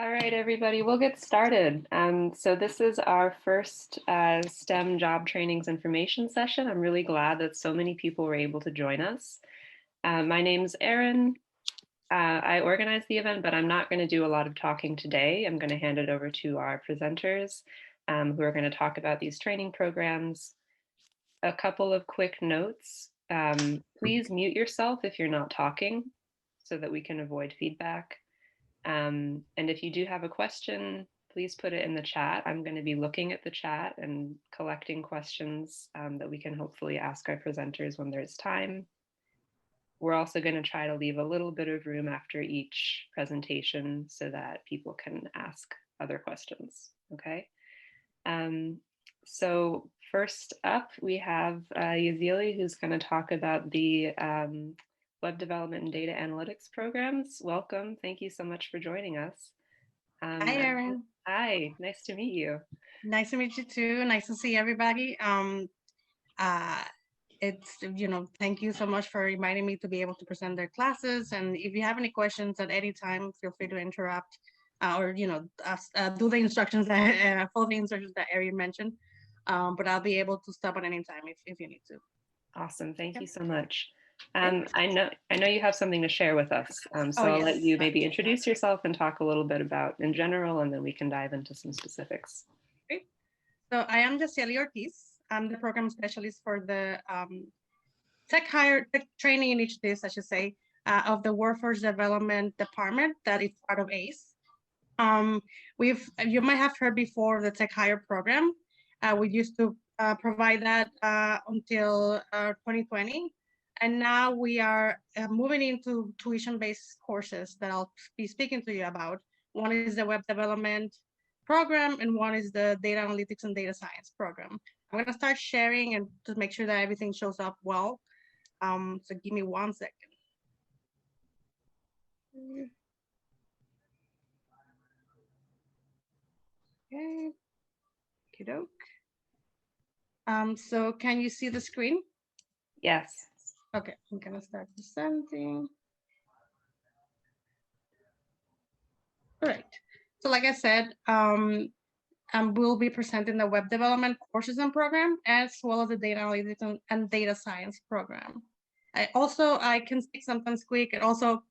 All right, everybody, we'll get started. So this is our first STEM job trainings information session. I'm really glad that so many people were able to join us. My name's Erin. I organized the event, but I'm not going to do a lot of talking today. I'm going to hand it over to our presenters who are going to talk about these training programs. A couple of quick notes. Please mute yourself if you're not talking so that we can avoid feedback. And if you do have a question, please put it in the chat. I'm going to be looking at the chat and collecting questions that we can hopefully ask our presenters when there's time. We're also going to try to leave a little bit of room after each presentation so that people can ask other questions, okay? So first up, we have Yazili, who's going to talk about the Web Development and Data Analytics programs. Welcome. Thank you so much for joining us. Hi, Erin. Hi, nice to meet you. Nice to meet you too. Nice to see everybody. Thank you so much for reminding me to be able to present their classes. And if you have any questions at any time, feel free to interrupt or, do the instructions that, follow the instructions that Erin mentioned. But I'll be able to stop at any time if you need to. Awesome. Thank you so much. I know you have something to share with us. So I'll let you maybe introduce yourself and talk a little bit about in general, and then we can dive into some specifics. Great. So I am Yazili Ortiz. I'm the program specialist for the tech training initiatives, I should say, of the Workforce Development Department that is part of ACE. You might have heard before the Tech Hire program. We used to provide that until 2020. And now we are moving into tuition-based courses that I'll be speaking to you about. One is the web development program, and one is the data analytics and data science program. I'm gonna start sharing and to make sure that everything shows up well. So give me 1 second. Okay, okey-doke. So can you see the screen? Yes. Okay, I'm gonna start presenting. All right, so like I said, we'll be presenting the web development courses and program, as well as the data analytics and data science program. I can speak sometimes quick, and also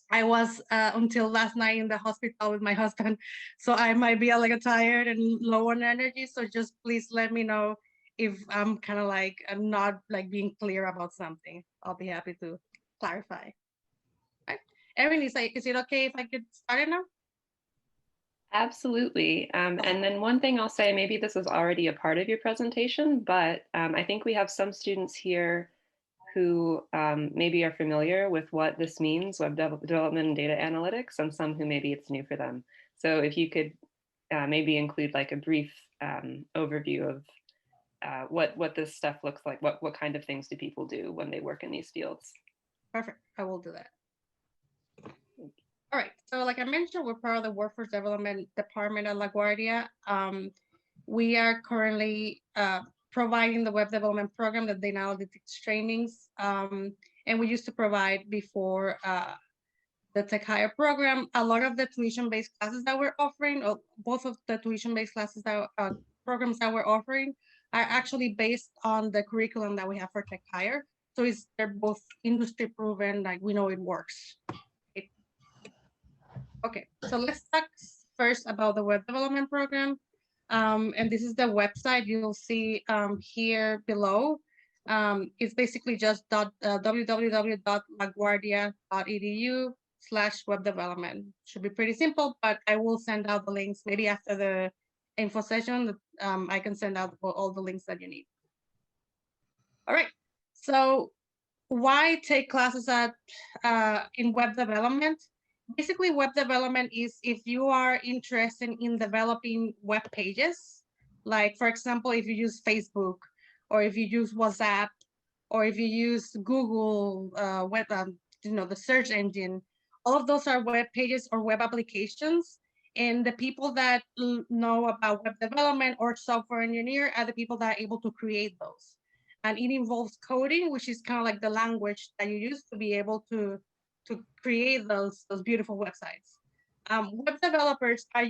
I was until last night in the hospital with my husband, so I might be a little tired and low on energy. So just please let me know if I'm kind of like I'm not like being clear about something. I'll be happy to clarify. Right. Erin, is it okay if I get started now? Absolutely. And then one thing I'll say, maybe this is already a part of your presentation, but I think we have some students here who maybe are familiar with what this means, web development and data analytics, and some who maybe it's new for them. So if you could maybe include like a brief overview of what this stuff looks like, what kind of things do people do when they work in these fields? Perfect, I will do that. All right, so like I mentioned, we're part of the Workforce Development Department at LaGuardia. We are currently providing the web development program, the data analytics trainings, and we used to provide before the Tech Hire program. A lot of the tuition-based classes that we're offering, or both of the tuition-based classes that programs that we're offering, are actually based on the curriculum that we have for Tech Hire. So they're both industry proven, like we know it works. Okay, so let's talk first about the web development program. And this is the website you'll see here below. It's basically just www.laguardia.edu/web development. Should be pretty simple, but I will send out the links maybe after the info session. I can send out all the links that you need. All right, so why take classes in web development? Basically, web development is if you are interested in developing web pages, like for example, if you use Facebook, or if you use WhatsApp, or if you use Google web, the search engine, all of those are web pages or web applications. And the people that know about web development or software engineer are the people that are able to create those. And it involves coding, which is kind of like the language that you use to be able to create those beautiful websites. Web developers are,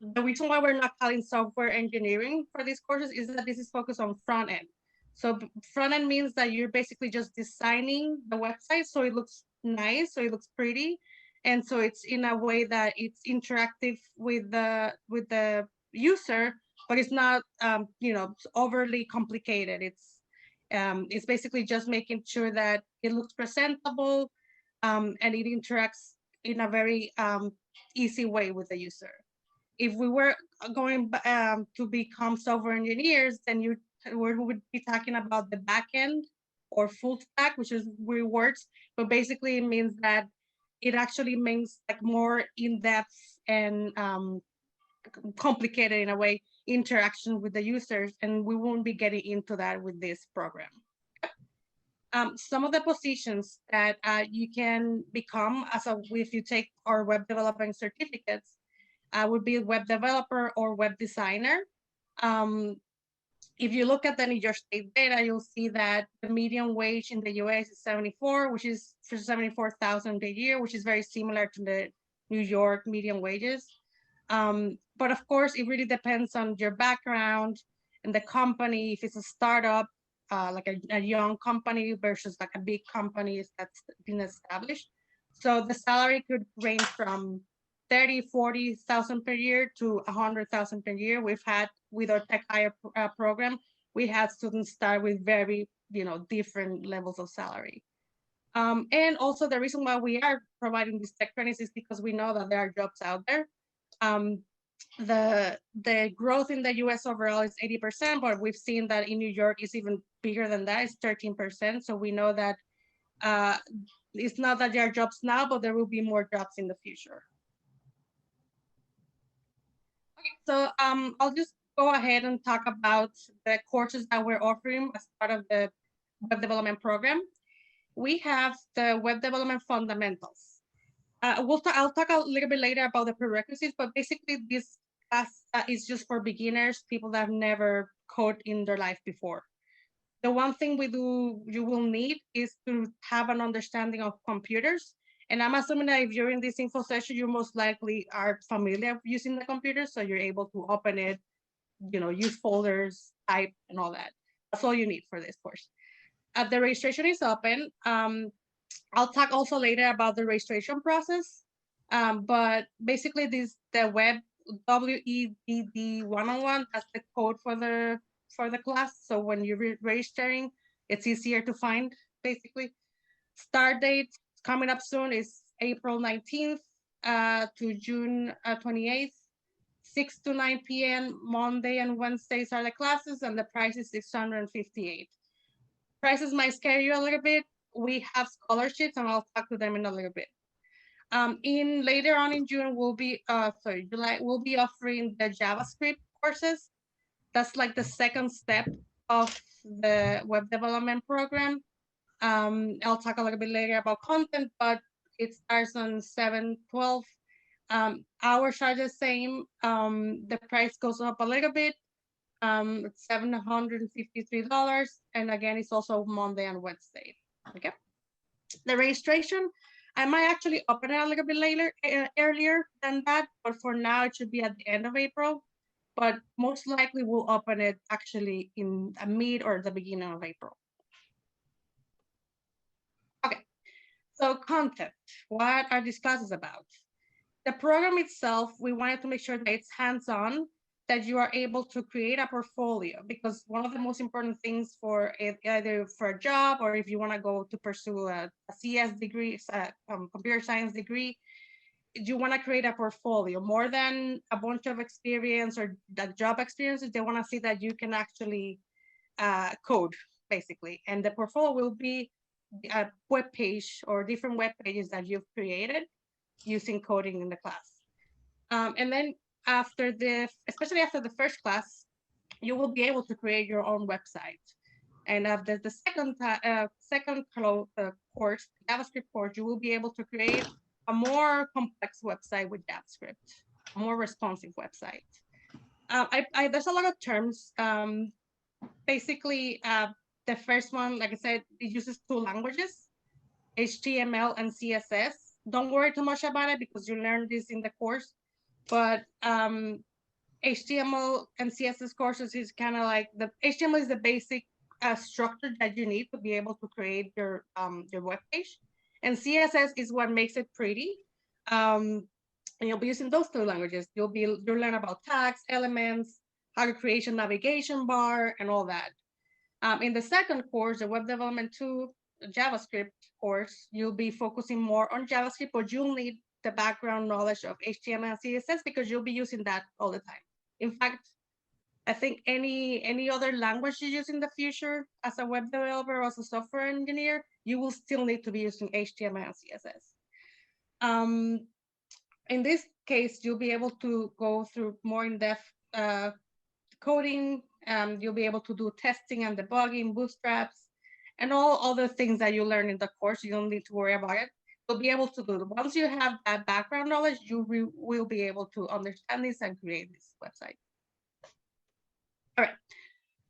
the reason why we're not calling software engineering for these courses is that this is focused on front end. So front end means that you're basically just designing the website so it looks nice, so it looks pretty, and so it's in a way that it's interactive with the user, but it's not overly complicated. It's basically just making sure that it looks presentable, and it interacts in a very easy way with the user. If we were going to become software engineers, then we would be talking about the back end or full stack, which is weird words, but basically it means that it actually means like more in-depth and complicated in a way interaction with the users, and we won't be getting into that with this program. Some of the positions that you can become if you take our web development certificates would be web developer or web designer. If you look at the New York State data, you'll see that the median wage in the US is 74, which is for 74,000 a year, which is very similar to the New York median wages. But of course, it really depends on your background and the company. If it's a startup, like a young company versus like a big company that's been established. So the salary could range from 30, 40,000 per year to 100,000 per year. We've had with our Tech Hire program, we had students start with very, different levels of salary. And also the reason why we are providing these tech trainings is because we know that there are jobs out there. The growth in the US overall is 80%, but we've seen that in New York is even bigger than that, it's 13%. So we know that it's not that there are jobs now, but there will be more jobs in the future. Okay, so I'll just go ahead and talk about the courses that we're offering as part of the web development program. We have the web development fundamentals. I'll talk a little bit later about the prerequisites, but basically this class is just for beginners, people that have never coded in their life before. The one thing you will need is to have an understanding of computers. And I'm assuming that if you're in this info session, you most likely are familiar using the computer, so you're able to open it, use folders, type, and all that. That's all you need for this course. The registration is open. I'll talk also later about the registration process, but basically the web WEDD 101, that's the code for the class. So when you're registering, it's easier to find, basically. Start date coming up soon is April 19th to June 28th. 6 to 9 p.m. Monday and Wednesdays are the classes, and the price is $658. Prices might scare you a little bit. We have scholarships, and I'll talk to them in a little bit. Later on in June, July, we'll be offering the JavaScript courses. That's like the second step of the web development program. I'll talk a little bit later about content, but it starts on 7/12. Hours are the same. The price goes up a little bit. It's $753, and again, it's also Monday and Wednesday. Okay. The registration, I might actually open it a little bit earlier than that, but for now it should be at the end of April. But most likely we'll open it actually in the mid or the beginning of April. Okay, so content. What are these classes about? The program itself, we wanted to make sure that it's hands-on, that you are able to create a portfolio, because one of the most important things for either for a job or if you want to go to pursue a CS degree, computer science degree, you want to create a portfolio more than a bunch of experience or the job experiences. They want to see that you can actually code, basically, and the portfolio will be a web page or different web pages that you've created using coding in the class. And then especially after the first class, you will be able to create your own website. And after the second course, JavaScript course, you will be able to create a more complex website with JavaScript, a more responsive website. There's a lot of terms. Basically, the first one, like I said, it uses two languages, HTML and CSS. don't worry too much about it because you learn this in the course. But HTML and CSS courses is kind of like the HTML is the basic structure that you need to be able to create your web page, and CSS is what makes it pretty. And you'll be using those two languages. You'll learn about tags, elements, how to create a navigation bar, and all that. In the second course, the Web Development 2 JavaScript course, you'll be focusing more on JavaScript, but you'll need the background knowledge of HTML and CSS because you'll be using that all the time. In fact, I think any other language you use in the future as a web developer or as a software engineer, you will still need to be using HTML and CSS. In this case, you'll be able to go through more in-depth coding. You'll be able to do testing and debugging, bootstraps, and all other things that you learn in the course. You don't need to worry about it. You'll be able to do it. Once you have that background knowledge, you will be able to understand this and create this website. All right.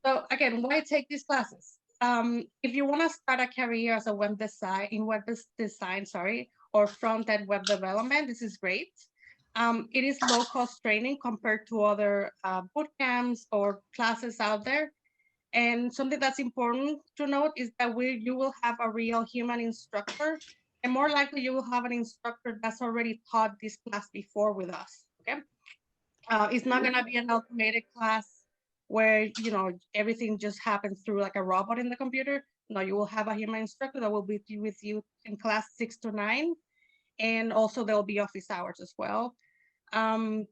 So again, why take these classes? If you want to start a career as a web design, or front-end web development, this is great. It is low-cost training compared to other boot camps or classes out there. And something that's important to note is that you will have a real human instructor, and more likely you will have an instructor that's already taught this class before with us. Okay, it's not going to be an automated class where everything just happens through like a robot in the computer. No, you will have a human instructor that will be with you in class 6 to 9, and also there'll be office hours as well. And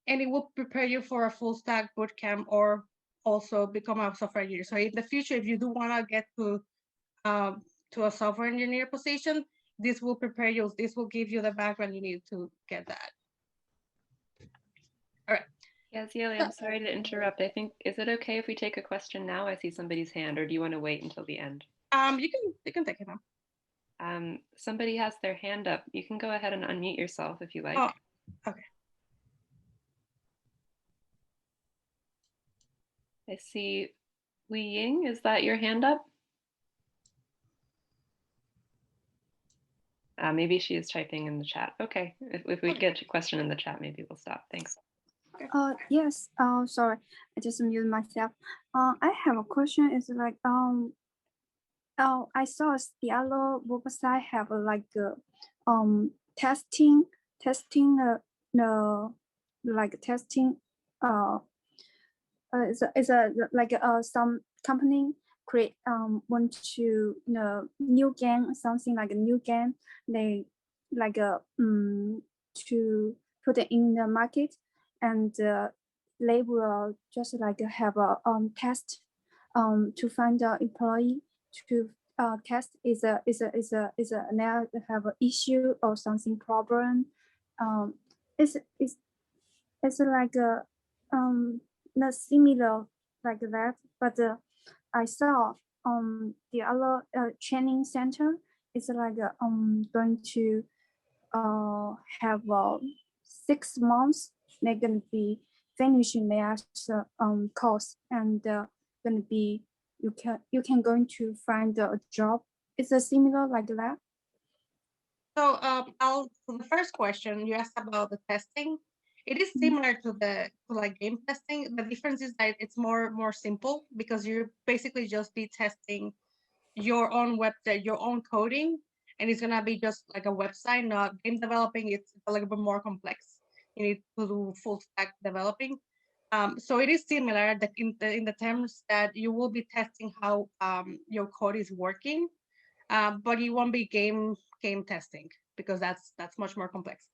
it will prepare you for a full stack bootcamp or also become a software engineer. So in the future, if you do want to get to a software engineer position, this will prepare you. This will give you the background you need to get that. All right. Yes, Yeli, I'm sorry to interrupt. I think, is it okay if we take a question now? I see somebody's hand, or do you want to wait until the end? You can take it now. Somebody has their hand up. You can go ahead and unmute yourself if you like. Oh, okay. I see Li Ying. Is that your hand up? Maybe she is typing in the chat. Okay, if we get a question in the chat, maybe we'll stop. Thanks. Yes. Sorry, I just muted myself. I have a question. It's like I saw the other website have like testing the like testing it's a like some company create want to new game, something like a new game, they like to put it in the market, and they will just like have a test to find the employee to test is a now have an issue or something problem. It's like a not similar like that, but I saw the other training center is like going to have 6 months. They're gonna be finishing their course, and gonna be you can going to find a job. Is it similar like that? So the first question you asked about the testing. It is similar to like game testing. The difference is that it's more simple because you're basically just be testing your own your own coding, and it's gonna be just like a website, not game developing. It's a little bit more complex. You need to do full stack developing. So it is similar that in the terms that you will be testing how your code is working, but it won't be game testing because that's much more complex.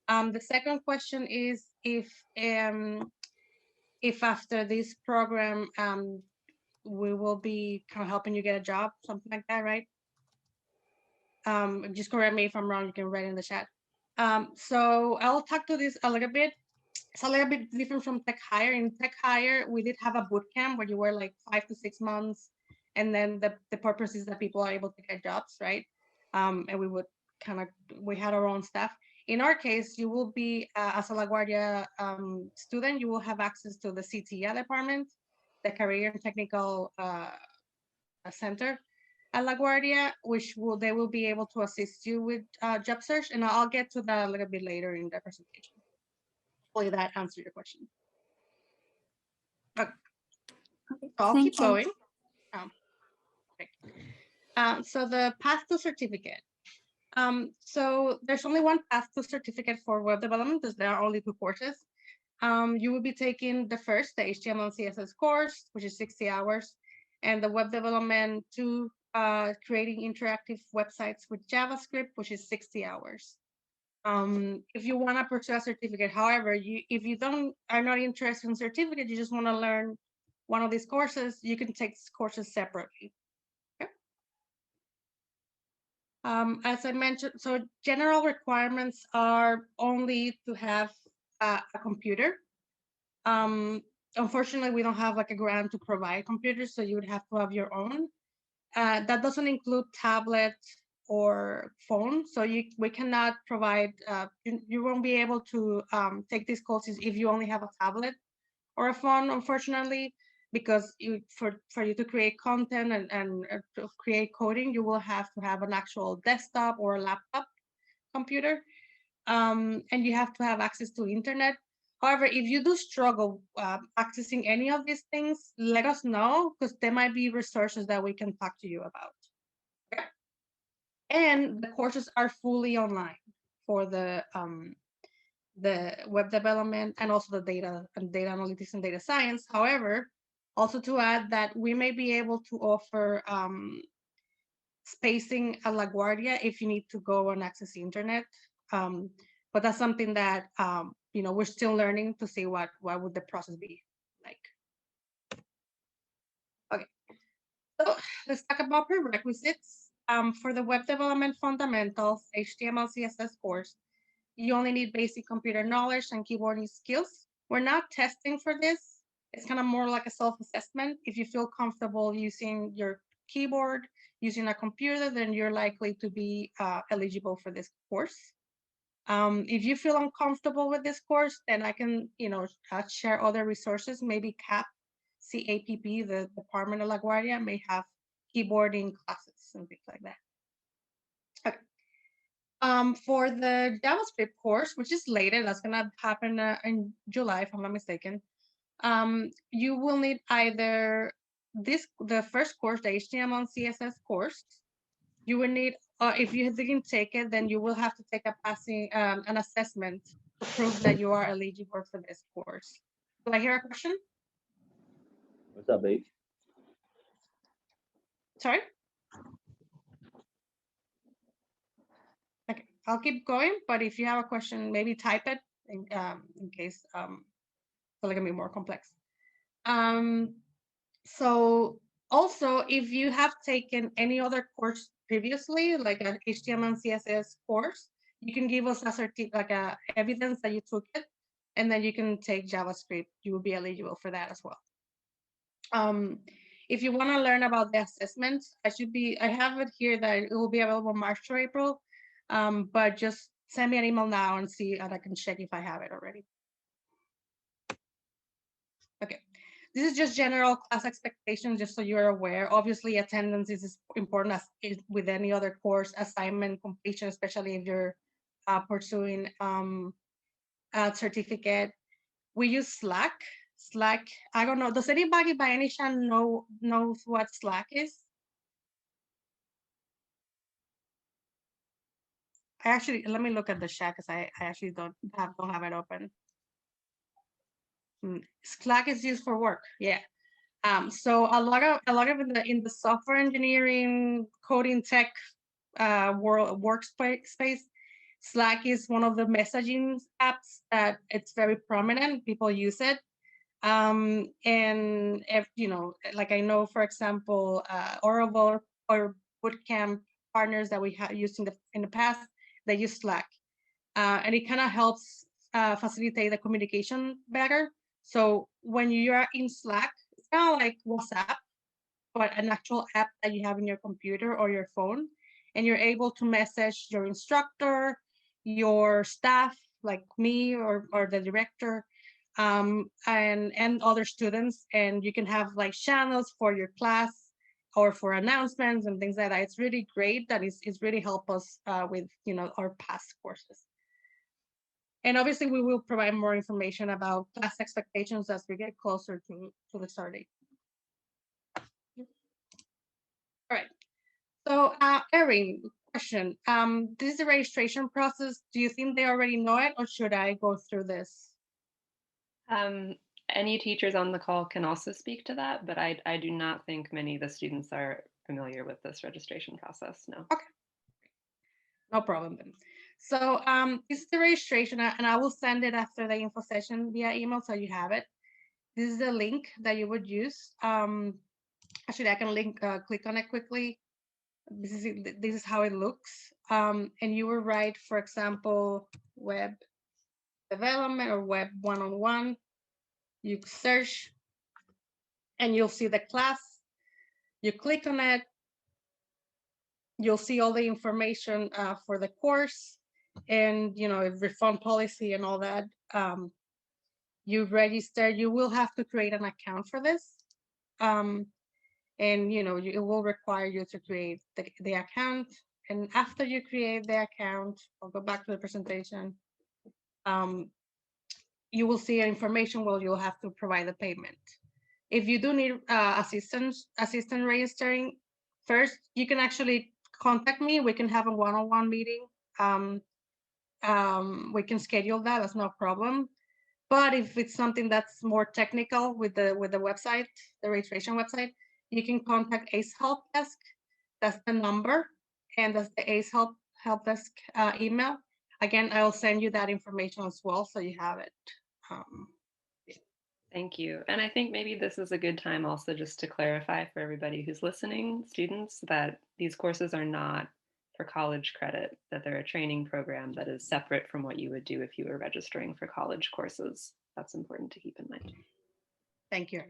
The second question is if after this program we will be kind of helping you get a job, something like that, right? Just correct me if I'm wrong. You can write in the chat. So I'll talk to this a little bit. It's a little bit different from Tech Hire. In Tech Hire, we did have a boot camp where you were like 5 to 6 months, and then the purpose is that people are able to get jobs, right? And we had our own staff. In our case, you will be as a LaGuardia student, you will have access to the CTE department, the Career and Technical Center. at LaGuardia, they will be able to assist you with job search, and I'll get to that a little bit later in the presentation. Hopefully that answered your question. Okay. Okay, So I'll thank keep you. going. So the path to certificate. So there's only one path to certificate for web development, because there are only 2 courses. You will be taking the first, the HTML and CSS course, which is 60 hours, and the web development 2, creating interactive websites with JavaScript, which is 60 hours. If you want to pursue a certificate, however, if you are not interested in certificate, you just want to learn one of these courses, you can take these courses separately. Okay. As I mentioned, so general requirements are only to have a computer. Unfortunately, we don't have like a grant to provide computers, so you would have to have your own. That doesn't include tablet or phone, so we cannot provide. You won't be able to take these courses if you only have a tablet or a phone, unfortunately, because for you to create content and to create coding, you will have to have an actual desktop or a laptop computer, and you have to have access to internet. However, if you do struggle accessing any of these things, let us know, because there might be resources that we can talk to you about. Okay. And the courses are fully online for the web development and also the data analytics and data science. However, also to add that we may be able to offer spacing at LaGuardia if you need to go and access the internet. But that's something that we're still learning to see what would the process be like. Okay, so let's talk about prerequisites. For the web development fundamentals HTML CSS course, you only need basic computer knowledge and keyboarding skills. We're not testing for this. It's kind of more like a self-assessment. If you feel comfortable using your keyboard, using a computer, then you're likely to be eligible for this course. If you feel uncomfortable with this course, then I can, share other resources. Maybe CAPP, the Department of LaGuardia, may have keyboarding classes and things like that. Okay. For the JavaScript course, which is later, that's gonna happen in July, if I'm not mistaken. You will need either the first course, the HTML and CSS course. You will need, if you didn't take it, then you will have to take an assessment to prove that you are eligible for this course. Do I hear a question? What's up, babe? Sorry? Okay, I'll keep going, but if you have a question, maybe type it in case it's gonna be more complex. So also, if you have taken any other course previously, like an HTML and CSS course, you can give us a evidence that you took it, and then you can take JavaScript. You will be eligible for that as well. If you want to learn about the assessments, I have it here that it will be available March or April, but just send me an email now and I can check if I have it already. Okay. This is just general class expectations, just so you're aware. Obviously, attendance is important as with any other course, assignment completion, especially if you're pursuing a certificate. We use Slack. Slack, I don't know. Does anybody by any chance knows what Slack is? Let me look at the chat because I actually don't have it open. Slack is used for work. Yeah. So a lot of in the software engineering, coding tech workspace, Slack is one of the messaging apps that it's very prominent. People use it. And if like I know, for example, Oracle or Bootcamp partners that we have used in the past, they use Slack, and it kind of helps facilitate the communication better. So when you are in Slack, it's kind of like WhatsApp, but an actual app that you have in your computer or your phone, and you're able to message your instructor, your staff, like me or the director, and other students, and you can have like channels for your class. or for announcements and things like that. It's really great that it's really helped us with our past courses. And obviously we will provide more information about class expectations as we get closer to the start date. All right. So Erin, question. This is the registration process. Do you think they already know it, or should I go through this? Any teachers on the call can also speak to that, but I do not think many of the students are familiar with this registration process, no. Okay, no problem then. So this is the registration, and I will send it after the info session via email so you have it. This is the link that you would use. Actually, I can click on it quickly. This is how it looks. And you will write, for example, web development or web one-on-one. You search and you'll see the class. You click on it. You'll see all the information for the course and refund policy and all that. You register. You will have to create an account for this. And it will require you to create the account. And after you create the account, I'll go back to the presentation. You will see information where you'll have to provide the payment. If you do need assistant registering, first you can actually contact me. We can have a one-on-one meeting. We can schedule that. That's no problem. But if it's something that's more technical with the website, the registration website, you can contact ACE Help Desk. That's the number, and that's the ACE Help Desk email. Again, I'll send you that information as well, so you have it. Thank you. And I think maybe this is a good time also just to clarify for everybody who's listening, students, that these courses are not for college credit, that they're a training program that is separate from what you would do if you were registering for college courses. That's important to keep in mind. Thank you.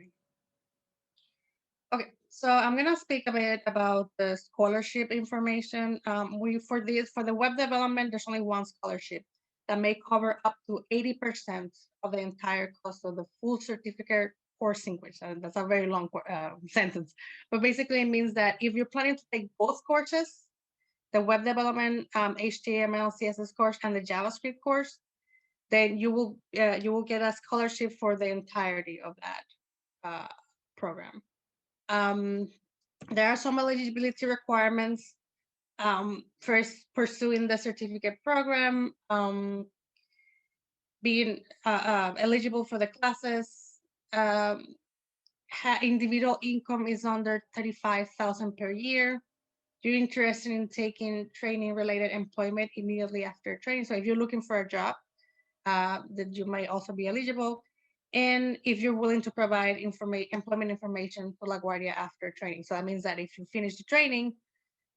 Okay, so I'm going to speak a bit about the scholarship information. For the web development, there's only one scholarship that may cover up to 80% of the entire cost of the full certificate course in which, that's a very long sentence, but basically it means that if you're planning to take both courses, the web development, HTML, CSS course, and the JavaScript course, then you will get a scholarship for the entirety of that program. There are some eligibility requirements. First, pursuing the certificate program, being eligible for the classes, individual income is under 35,000 per year. You're interested in taking training-related employment immediately after training. So if you're looking for a job, that you might also be eligible. And if you're willing to provide employment information to LaGuardia after training. So that means that if you finish the training,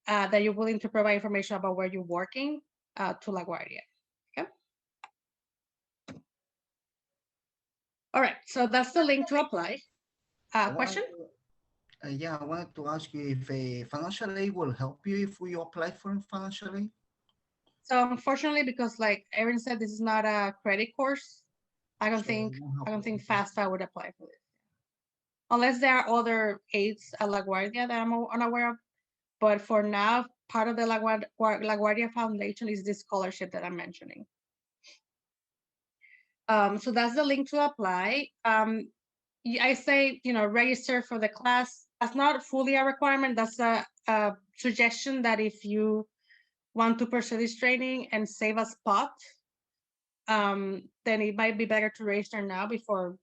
that you're willing to provide information about where you're working to LaGuardia. Okay. All right, so that's the link to apply. Question? Yeah, I wanted to ask you if a financial aid will help you if we apply for financial aid. So unfortunately, because like Erin said, this is not a credit course. I don't think FAFSA would apply for this, unless there are other aids at LaGuardia that I'm unaware of. But for now, part of the LaGuardia Foundation is this scholarship that I'm mentioning. So that's the link to apply. I say, register for the class. That's not fully a requirement. That's a suggestion that if you want to pursue this training and save a spot, then it might be better to register now before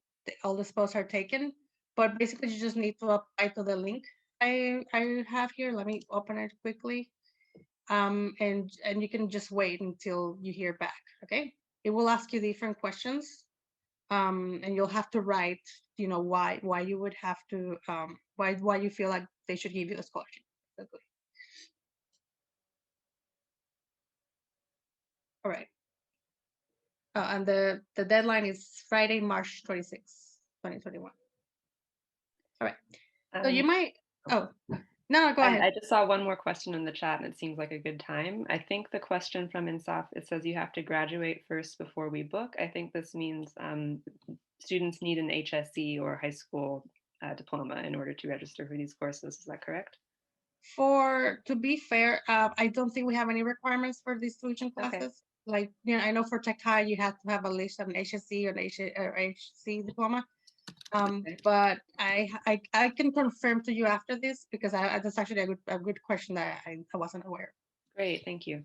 all the spots are taken. But basically, you just need to apply to the link I have here. Let me open it quickly. And you can just wait until you hear back, okay? It will ask you different questions. And you'll have to write, why you would have to, why you feel like they should give you the scholarship. Basically. All right. And the deadline is Friday, March 26, 2021. All right. So you might, no, go ahead. I just saw one more question in the chat and it seems like a good time. I think the question from Insaf, it says you have to graduate first before we book. I think this means students need an HSE or high school diploma in order to register for these courses. Is that correct? To be fair, I don't think we have any requirements for these tuition Okay. classes. Like, I know for Tech High, you have to have at least an HSC or an HC diploma. Okay. But I can confirm to you after this because that's actually a good question that I wasn't aware. Great, thank you.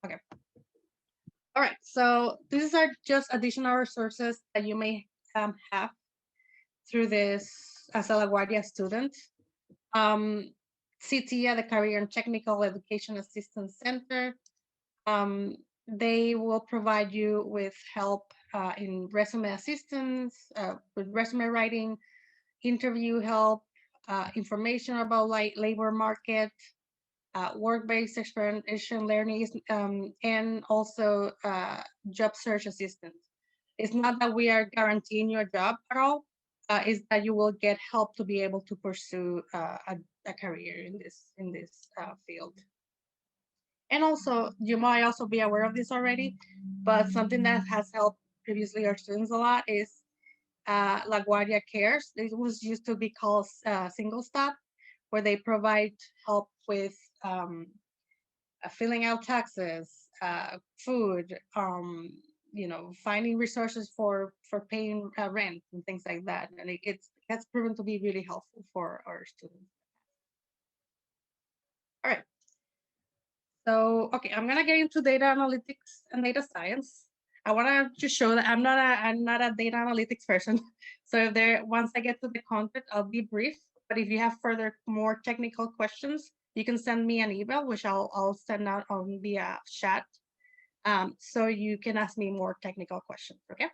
All right, so these are just additional resources that you may have through this as a LaGuardia student. CTIA, the Career and Technical Education Assistance Center, they will provide you with help in resume assistance, with resume writing, interview help, information about labor market, work-based experiential learning, and also job search assistance. It's not that we are guaranteeing you a job at all, is that you will get help to be able to pursue a career in this field. And also, you might also be aware of this already, but something that has helped previously our students a lot is LaGuardia Cares. It was used to be called Single Stop, where they provide help with filling out taxes, food, finding resources for paying rent and things like that. And that's proven to be really helpful for our students. All right. So, okay, I'm gonna get into data analytics and data science. I wanna just show that I'm not a data analytics person. So once I get to the content, I'll be brief. But if you have more technical questions, you can send me an email, which I'll send out on via chat. So you can ask me more technical questions, okay?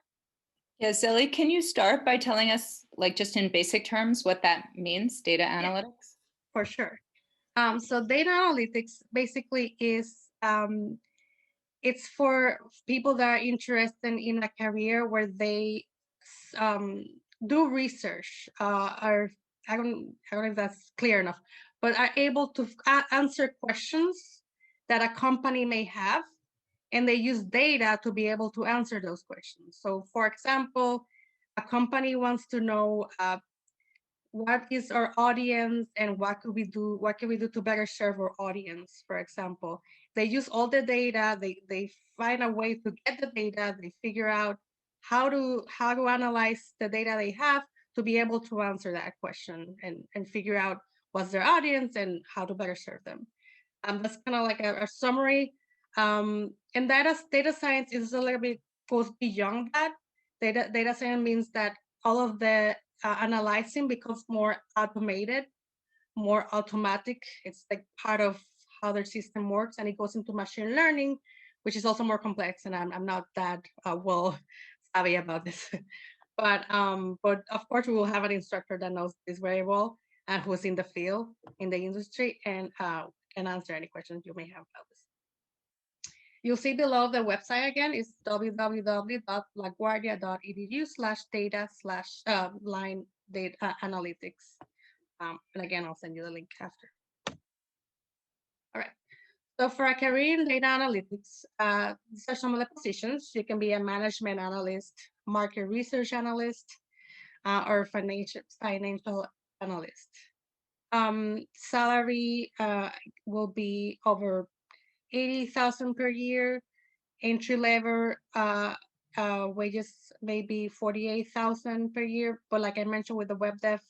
Yeah, Zilli, can you start by telling us, like, just in basic terms, what that means, data analytics? For sure. So data analytics basically is, it's for people that are interested in a career where they do research, or I don't know if that's clear enough, but are able to answer questions that a company may have, and they use data to be able to answer those questions. So for example, a company wants to know what is our audience and what can we do to better serve our audience, for example. They use all the data, they find a way to get the data, they figure out how to analyze the data they have to be able to answer that question and figure out what's their audience and how to better serve them. That's kind of like a summary. And data science is a little bit goes beyond that. Data science means that all of the analyzing becomes more automated, more automatic. It's like part of how their system works, and it goes into machine learning, which is also more complex. And I'm not that well savvy about this, but of course we will have an instructor that knows this very well and who's in the field, in the industry, and can answer any questions you may have about this. You'll see below the website again is www.laguardia.edu/data/line data analytics. And again, I'll send you the link after. All right. So for a career in data analytics, these are some of the positions. You can be a management analyst, market research analyst, or financial analyst. Salary will be over 80,000 per year. Entry level wages maybe 48,000 per year, but like I mentioned with the web dev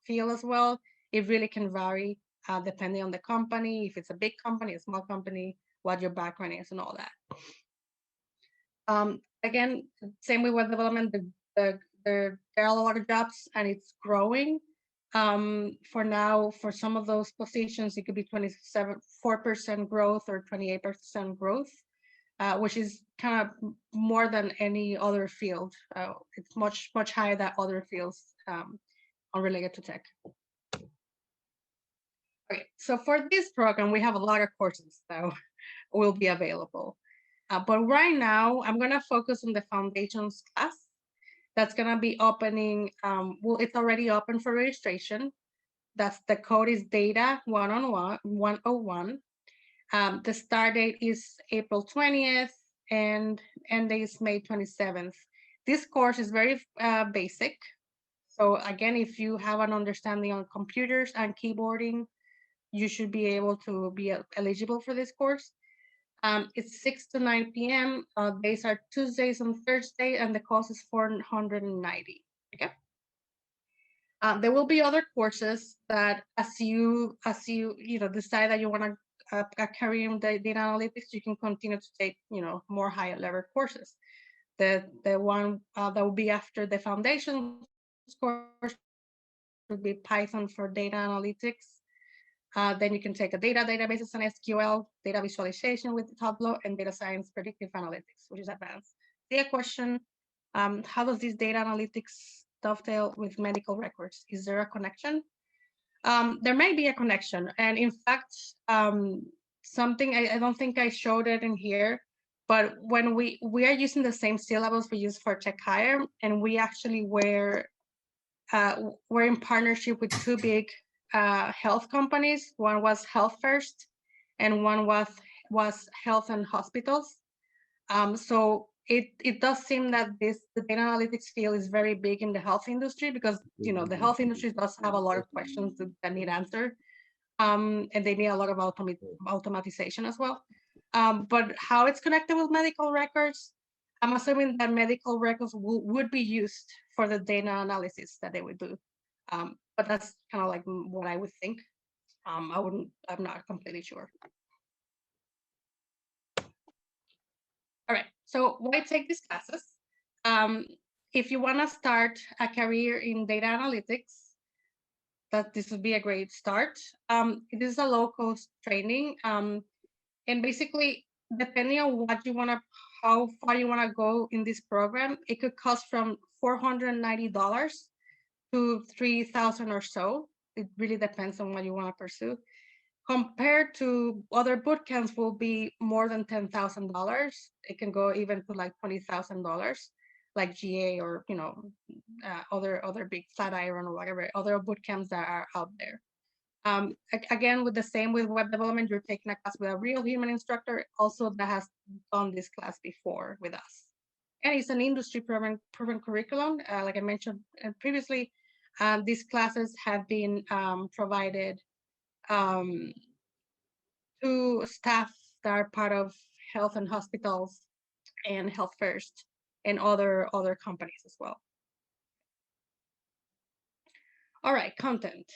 field as well, it really can vary depending on the company, if it's a big company, a small company, what your background is and all that. Again, same with web development, there are a lot of jobs and it's growing. For now, for some of those positions, it could be 4% growth or 28% growth, which is kind of more than any other field. It's much higher than other fields unrelated to tech. Okay, so for this program, we have a lot of courses that will be available. But right now, I'm gonna focus on the foundations class. That's gonna be opening, well, it's already open for registration. The code is data 101. The start date is April 20th and end date is May 27th. This course is very basic. So again, if you have an understanding on computers and keyboarding, you should be able to be eligible for this course. It's 6 to 9 p.m. Days are Tuesdays and Thursday, and the cost is $490. Okay. There will be other courses that, as you decide that you want a career in data analytics, you can continue to take more higher level courses. The one that will be after the foundation course would be Python for data analytics. Then you can take a databases and SQL, data visualization with Tableau, and data science predictive analytics, which is advanced. The question, how does this data analytics dovetail with medical records? Is there a connection? There may be a connection. And in fact, something, I don't think I showed it in here, but when we are using the same syllabus we use for Tech Hire, and we actually we're in partnership with two big health companies. One was Health First, and one was Health and Hospitals. So it does seem that the data analytics field is very big in the health industry, because the health industry does have a lot of questions that need answered, and they need a lot of automatization as well. But how it's connected with medical records, I'm assuming that medical records would be used for the data analysis that they would do. But that's kind of like what I would think. I'm not completely sure. All right, so why take these classes? If you want to start a career in data analytics, this would be a great start. It is a low-cost training, and basically, depending on what you want to, how far you want to go in this program, it could cost from $490 to $3,000 or so. It really depends on what you want to pursue. Compared to other boot camps, will be more than $10,000. It can go even to like $20,000, like GA or other big Flatiron or whatever other boot camps that are out there. Again, with web development, you're taking a class with a real human instructor, also that has done this class before with us. And it's an industry proven curriculum. Like I mentioned previously, these classes have been provided to staff that are part of Health and Hospitals and Health First and other companies as well. All right, content.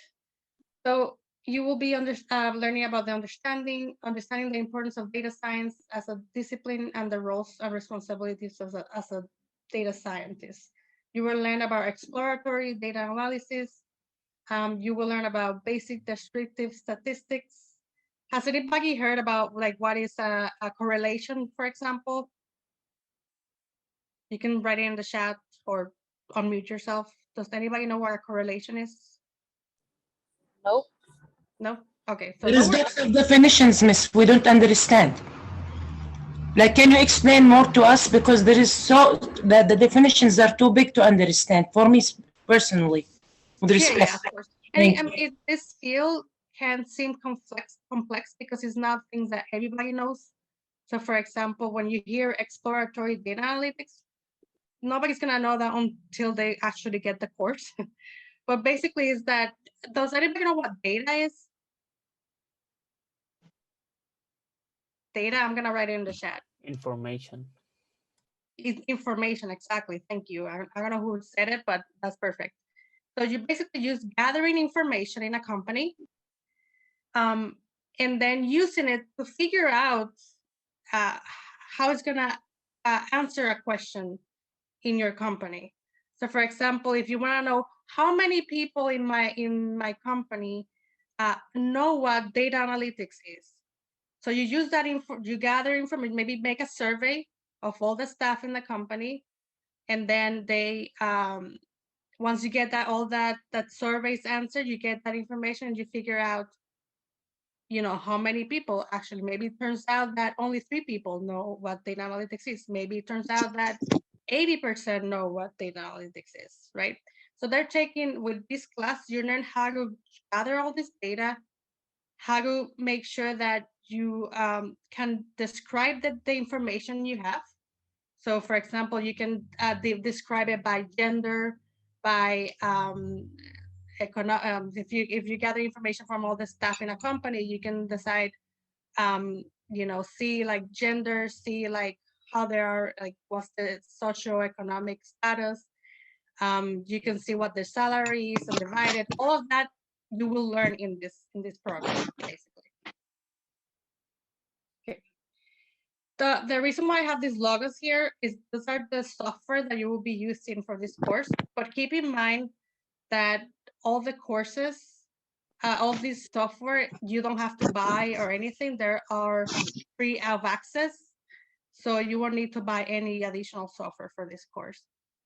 So you will be learning about the understanding the importance of data science as a discipline and the roles and responsibilities as a data scientist. You will learn about exploratory data analysis. You will learn about basic descriptive statistics. Has anybody heard about what is a correlation, for example? You can write it in the chat or unmute yourself. Does anybody know what a correlation is? Nope. No? Okay. So there is lots of definitions, miss. We don't understand. Can you explain more to us? Because there is the definitions are too big to understand for me personally. With respect. Yeah, of course. And this field can seem complex because it's not things that everybody knows. So for example, when you hear exploratory data analytics, nobody's gonna know that until they actually get the course. But basically is that, does anybody know what data is? Data, I'm gonna write it in the chat. Information. Information, exactly, thank you. I don't know who said it, but that's perfect. So you basically use gathering information in a company, and then using it to figure out how it's gonna answer a question in your company. So for example, if you wanna know how many people in my company know what data analytics is. So you use that you gather information, maybe make a survey of all the staff in the company, and then they once you get all that survey's answered, you get that information and you figure out, how many people actually. Maybe it turns out that only 3 people know what data analytics is. Maybe it turns out that 80% know what data analytics is, right? So they're taking, with this class, you learn how to gather all this data, how to make sure that you can describe the information you have. So for example, you can describe it by gender, by if you gather information from all the staff in a company, you can decide, see like gender, see like how they are, like what's the socioeconomic status. You can see what their salary is and divide it. All of that you will learn in this program, basically. Okay. The reason why I have these logos here is these are the software that you will be using for this course. But keep in mind that all the courses, all this software, you don't have to buy or anything. There are free of access. So you won't need to buy any additional software for this course.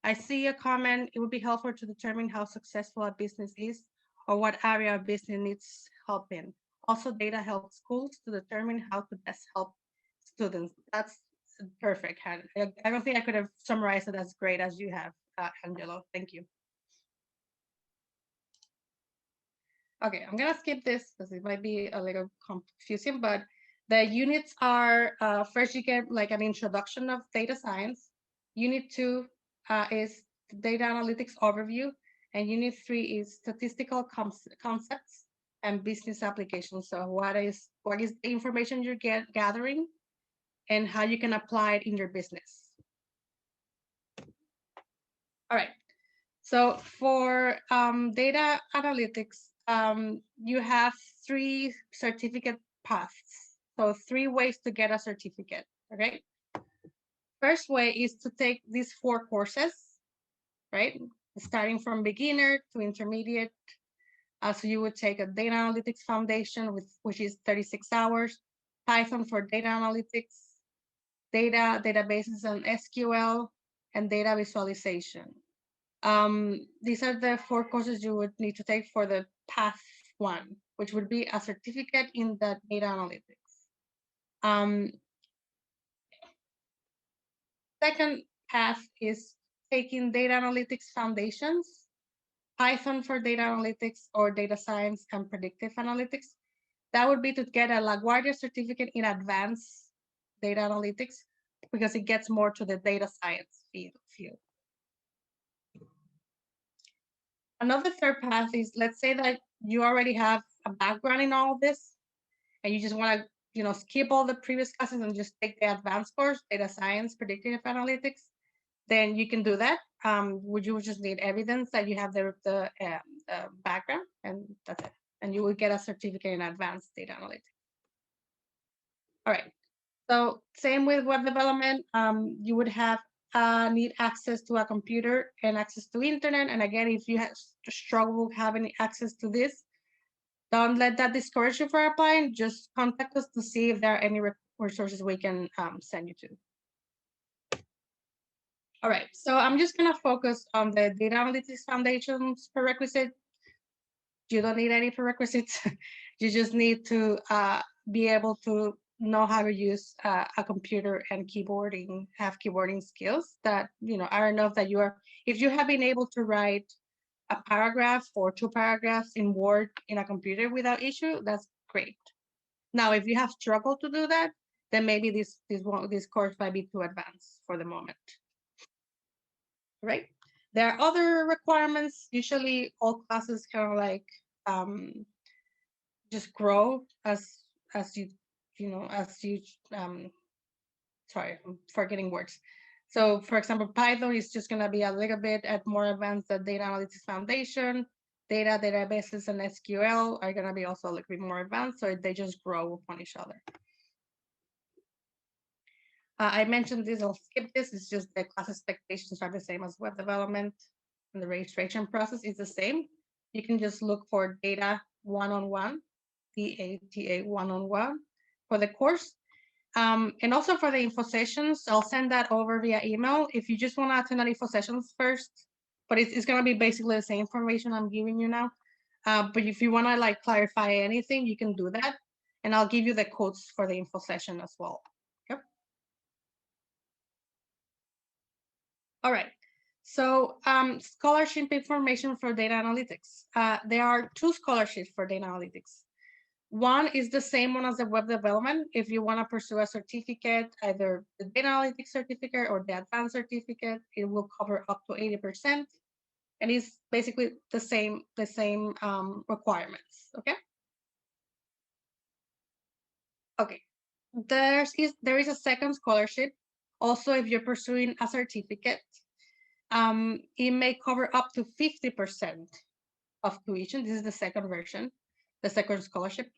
I see a comment, it would be helpful to determine how successful a business is or what area of business needs help in. Also, data helps schools to determine how to best help students. That's perfect, Han. I don't think I could have summarized it as great as you have, Angelo. Thank you. Okay, I'm gonna skip this because it might be a little confusing, but the units are, first you get like an introduction of data science. Unit 2 is data analytics overview, and unit 3 is statistical concepts and business applications. So what is the information you're gathering and how you can apply it in your business. All right, so for data analytics, you have 3 certificate paths. So 3 ways to get a certificate, okay? First way is to take these 4 courses, right? Starting from beginner to intermediate. So you would take a data analytics foundation, which is 36 hours, Python for data analytics, databases and SQL, and data visualization. These are the 4 courses you would need to take for the path 1, which would be a certificate in the data analytics. Second path is taking data analytics foundations, Python for data analytics, or data science and predictive analytics. That would be to get a LaGuardia certificate in advanced data analytics because it gets more to the data science field. Another third path is, let's say that you already have a background in all of this and you just want to skip all the previous classes and just take the advanced course, data science, predictive analytics, then you can do that. You would just need evidence that you have the background, and that's it. And you will get a certificate in advanced data analytics. All right, so same with web development. You would have need access to a computer and access to internet. And again, if you struggle having access to this, don't let that discourage you for applying. Just contact us to see if there are any resources we can send you to. All right, so I'm just gonna focus on the data analytics foundations prerequisite. You don't need any prerequisites. You just need to be able to know how to use a computer and keyboarding, have keyboarding skills that, I don't know if you have been able to write a paragraph or 2 paragraphs in Word in a computer without issue, that's great. Now, if you have struggled to do that, then maybe this course might be too advanced for the moment. Right? There are other requirements. Usually all classes kind of like just grow as you sorry, I'm forgetting words. So for example, Python is just going to be a little bit more advanced than data analytics foundation. Databases and SQL are going to be also a little bit more advanced, so they just grow upon each other. I mentioned this, I'll skip this. It's just the class expectations are the same as web development, and the registration process is the same. You can just look for data one-on-one, DATA one-on-one for the course. And also for the info sessions, I'll send that over via email. If you just want to attend an info sessions first, but it's going to be basically the same information I'm giving you now. But if you want to like clarify anything, you can do that. And I'll give you the codes for the info session as well. Yep. All right. So scholarship information for data analytics. There are 2 scholarships for data analytics. One is the same one as the web development. If you want to pursue a certificate, either the data analytics certificate or the advanced certificate, it will cover up to 80%. and it's basically the same requirements. Okay. Okay. There is a second scholarship. Also, if you're pursuing a certificate, it may cover up to 50% of tuition. This is the second version, the second scholarship.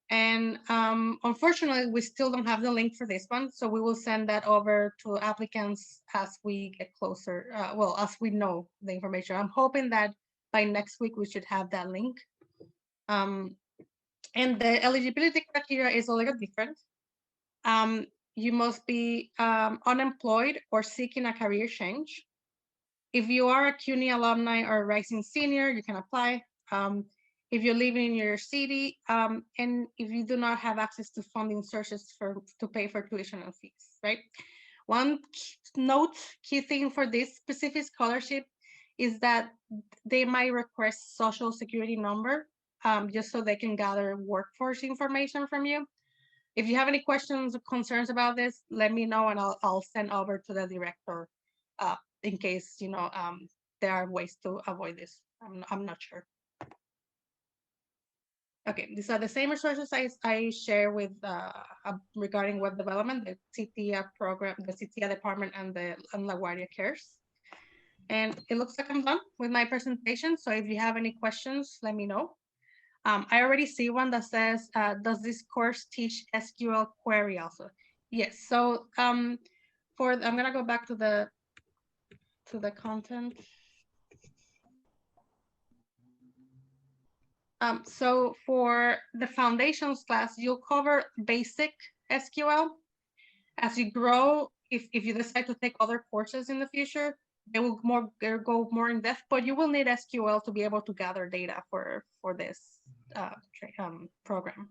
And unfortunately, we still don't have the link for this one. So we will send that over to applicants as we get closer, well, as we know the information. I'm hoping that by next week, we should have that link. And the eligibility criteria is a little different. You must be unemployed or seeking a career change. If you are a CUNY alumni or a rising senior, you can apply. If you're living in your city, and if you do not have access to funding sources to pay for tuition and fees, right? One key thing for this specific scholarship is that they might request social security number, just so they can gather workforce information from you. If you have any questions or concerns about this, let me know and I'll send over to the director in case, you know, there are ways to avoid this. I'm not sure. Okay, these are the same resources I share with regarding web development, the CTIA program, the CTIA department, and the LaGuardia Cares. And it looks like I'm done with my presentation. So if you have any questions, let me know. I already see one that says, does this course teach SQL query also? Yes, so I'm gonna go back to the content. So for the foundations class, you'll cover basic SQL. As you grow, if you decide to take other courses in the future, they will go more in depth, but you will need SQL to be able to gather data for this program.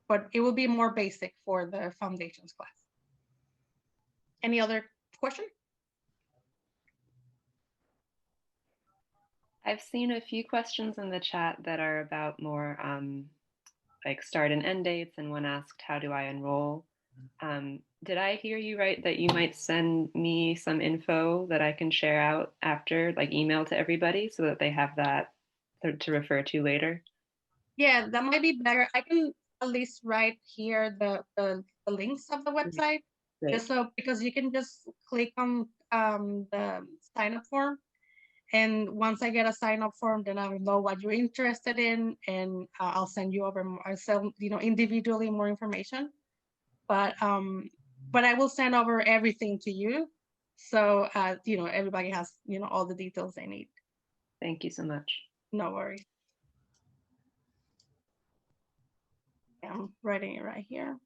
But it will be more basic for the foundations class. Any other question? I've seen a few questions in the chat that are about more like start and end dates, and one asked, how do I enroll? Did I hear you right that you might send me some info that I can share out after, like email to everybody so that they have that to refer to later? Yeah, that might be better. I can at least write here the links of the website, just so, because you can just click on the sign up form. And once I get a sign up form, then I'll know what you're interested in, and I'll send you over more, individually more information. But I will send over everything to you, so everybody has all the details they need. Thank you so much. No worries. I'm writing it right here.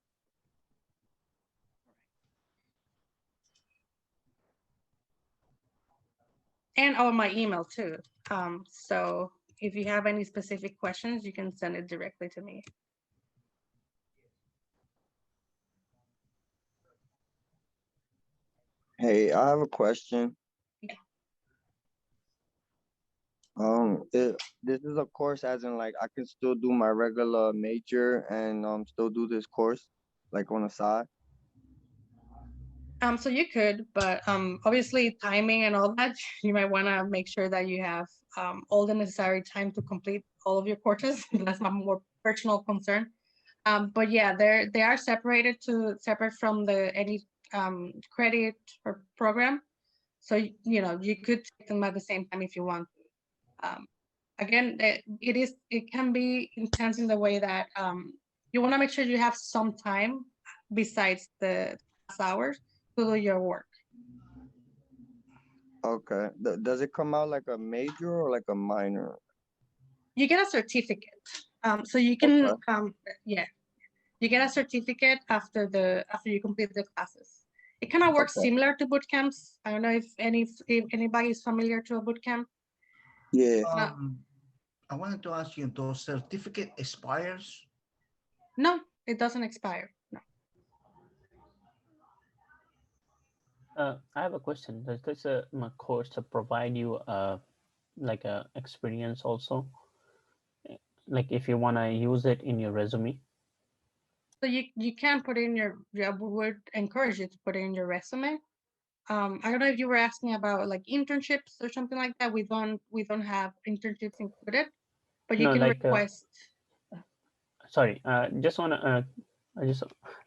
And my email too. So if you have any specific questions, you can send it directly to me. Hey, I have a question. Yeah. This is a course as in like I can still do my regular major and still do this course like on the side. So you could, but obviously timing and all that, you might want to make sure that you have all the necessary time to complete all of your courses. That's my more personal concern. But yeah, they are separate from any credit or program. So you could take them at the same time if you want. Again, it can be intense in the way that you want to make sure you have some time besides the class hours to do your work. Okay. Does it come out like a major or like a minor? You get a certificate. So you can you get a certificate after you complete the classes. It kind of works similar to boot camps. I don't know if anybody is familiar to a boot camp. Yeah. I wanted to ask you, does certificate expires? No, it doesn't expire. No. I have a question. Does this course provide you like a experience also? Like if you want to use it in your resume? So you can put in I would encourage you to put in your resume. I don't know if you were asking about like internships or something like that. We don't have internships included, but you No, can like request. sorry, just wanna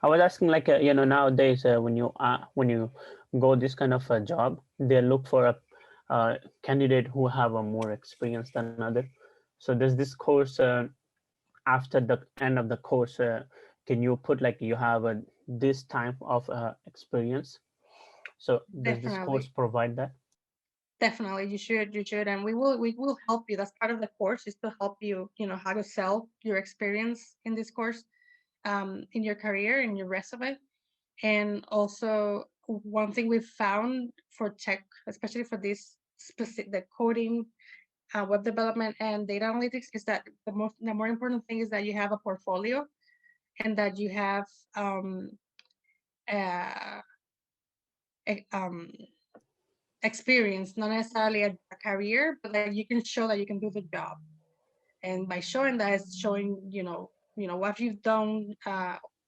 I was asking like you know, nowadays when you go this kind of a job, they look for a candidate who have a more experience than another. So there's this course after the end of the course, can you put like you have a this type of experience? So does this course Definitely. provide that? Definitely, you should, and we will help you. That's part of the course, is to help you, you know, how to sell your experience in this course, in your career, in your resume. And also, one thing we've found for tech, especially for this specific, the coding, web development, and data analytics, is that the more important thing is that you have a portfolio, and that you have uh, experience, not necessarily a career, but that you can show that you can do the job. And by showing that, it's showing, you know, what you've done,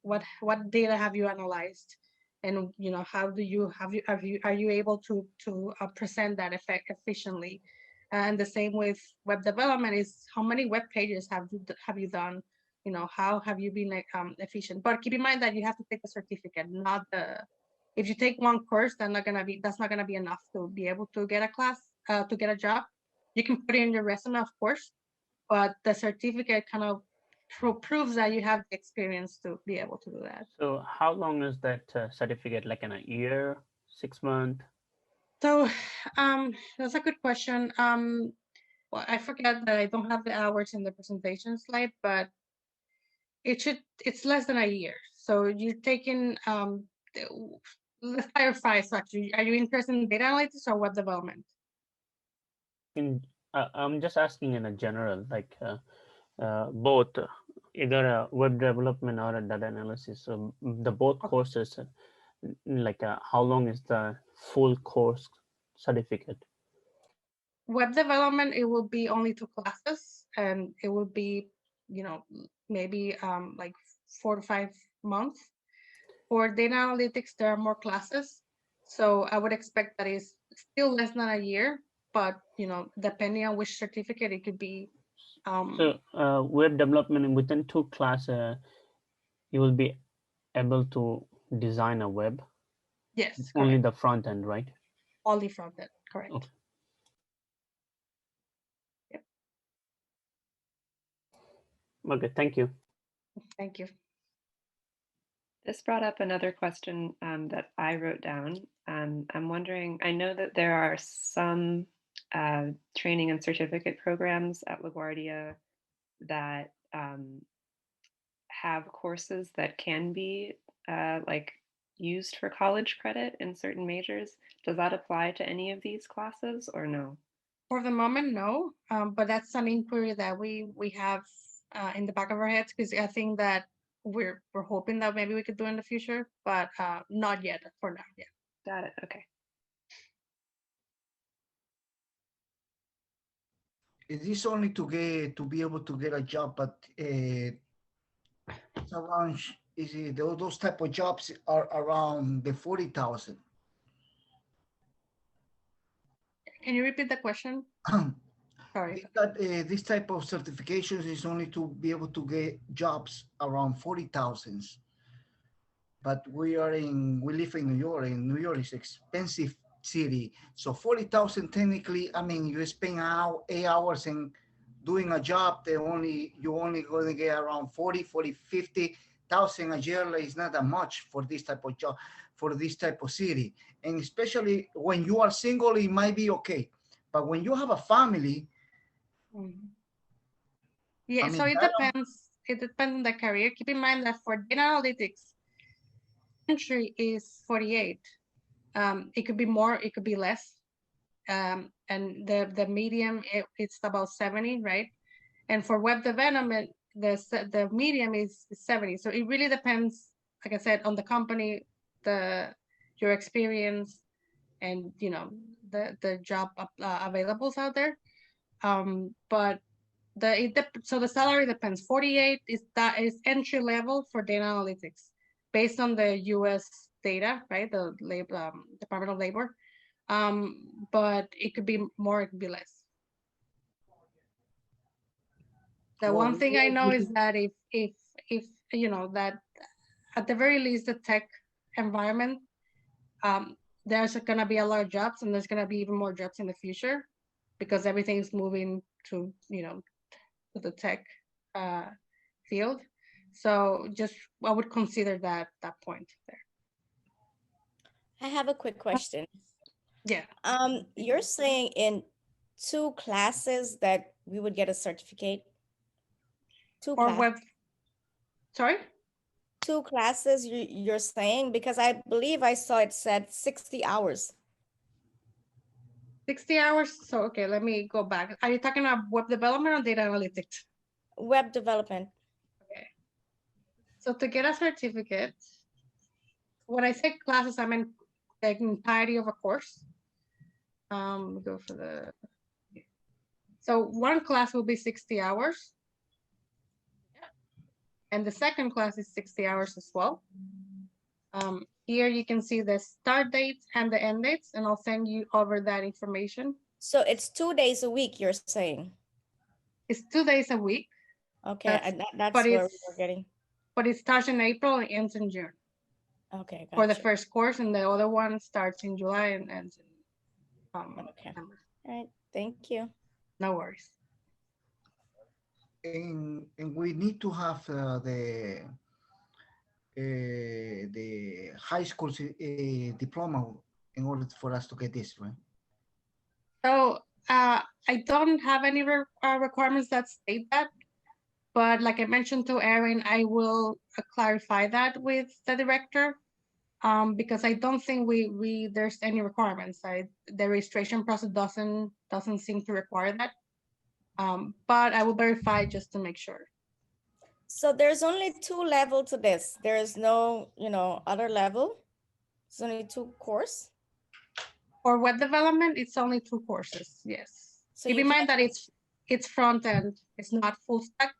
what data have you analyzed, and you know, how do you are you able to present that effect efficiently. And the same with web development, is how many web pages have you done, you know, how have you been efficient. But keep in mind that you have to take a certificate, not the, if you take one course, that's not gonna be enough to be able to get a class, to get a job. You can put it in your resume, of course, but the certificate kind of proves that you have the experience to be able to do that. So how long is that certificate? Like in a year, 6 months? So that's a good question. Well, I forget that I don't have the hours in the presentation slide, but it's less than a year. So you're taking let's clarify. Actually, are you interested in data analytics or web development? I'm just asking in a general, like both, either a web development or a data analysis. So the both courses, like how long is the full course certificate? Web development, it will be only 2 classes, and it will be, you know, maybe like 4 to 5 months. For data analytics, there are more classes, so I would expect that is still less than a year, but you know, depending on which certificate, it could be. So web development, within 2 classes, you will be able to design a web. Yes, only correct. the front end, right? Only front end, correct. Okay. Yep. Okay, thank you. Thank you. This brought up another question that I wrote down. I'm wondering, I know that there are some training and certificate programs at LaGuardia that have courses that can be like used for college credit in certain majors. Does that apply to any of these classes or no? For the moment, no, but that's an inquiry that we have in the back of our heads, because I think that we're hoping that maybe we could do in the future, but not yet for now. Yeah. Got it. Okay. Is this only to be able to get a job, but it's around, is it those type of jobs are around the 40,000? Can you repeat the question? Sorry. This type of certifications is only to be able to get jobs around 40,000. But we live in New York, and New York is expensive city. So 40,000 technically, I mean, you spend 8 hours in doing a job, you only going to get around 50,000 a year. Is not that much for this type of job, for this type of city. And especially when you are single, it might be okay. But when you have a family, yeah, I mean, so it depends. It depends on the career. Keep in mind that for data analytics, entry is 48. It could be more, it could be less. And the medium, it's about 70, right? And for web development, the medium is 70. So it really depends, like I said, on the company, your experience, and you know, the job availables out there. But so the salary depends. 48 is entry level for data analytics, based on the US data, right? The Department of Labor. But it could be more, it could be less. The one thing I know is that if you know that at the very least the tech environment, there's gonna be a lot of jobs, and there's gonna be even more jobs in the future because everything's moving to to the tech field. So just I would consider that point there. I have a quick question. Yeah. You're saying in 2 classes that we would get a certificate? Two Or classes. web. Sorry. 2 classes you're saying, because I believe I saw it said 60 hours. 60 hours. So okay, let me go back. Are you talking about web development or data analytics? Web development. Okay. So to get a certificate, when I say classes, I mean the entirety of a course. Go for the. So one class will be 60 hours. And the second class is 60 hours as well. Here you can see the start dates and the end dates, and I'll send you over that information. So it's 2 days a week, you're saying? It's 2 days a week. Okay, that's where we're getting. But it starts in April and ends in June. Okay, gotcha. For the first course, and the other one starts in July and ends in okay. September. All right, thank you. No worries. And we need to have the high school diploma in order for us to get this, right? So I don't have any requirements that state that, but like I mentioned to Erin, I will clarify that with the director, because I don't think there's any requirements. The registration process doesn't seem to require that, but I will verify just to make sure. So there's only 2 levels to this. There is no, other level. It's only 2 courses. For web development, it's only 2 courses. Yes. So keep in mind that it's front end. It's not full stack,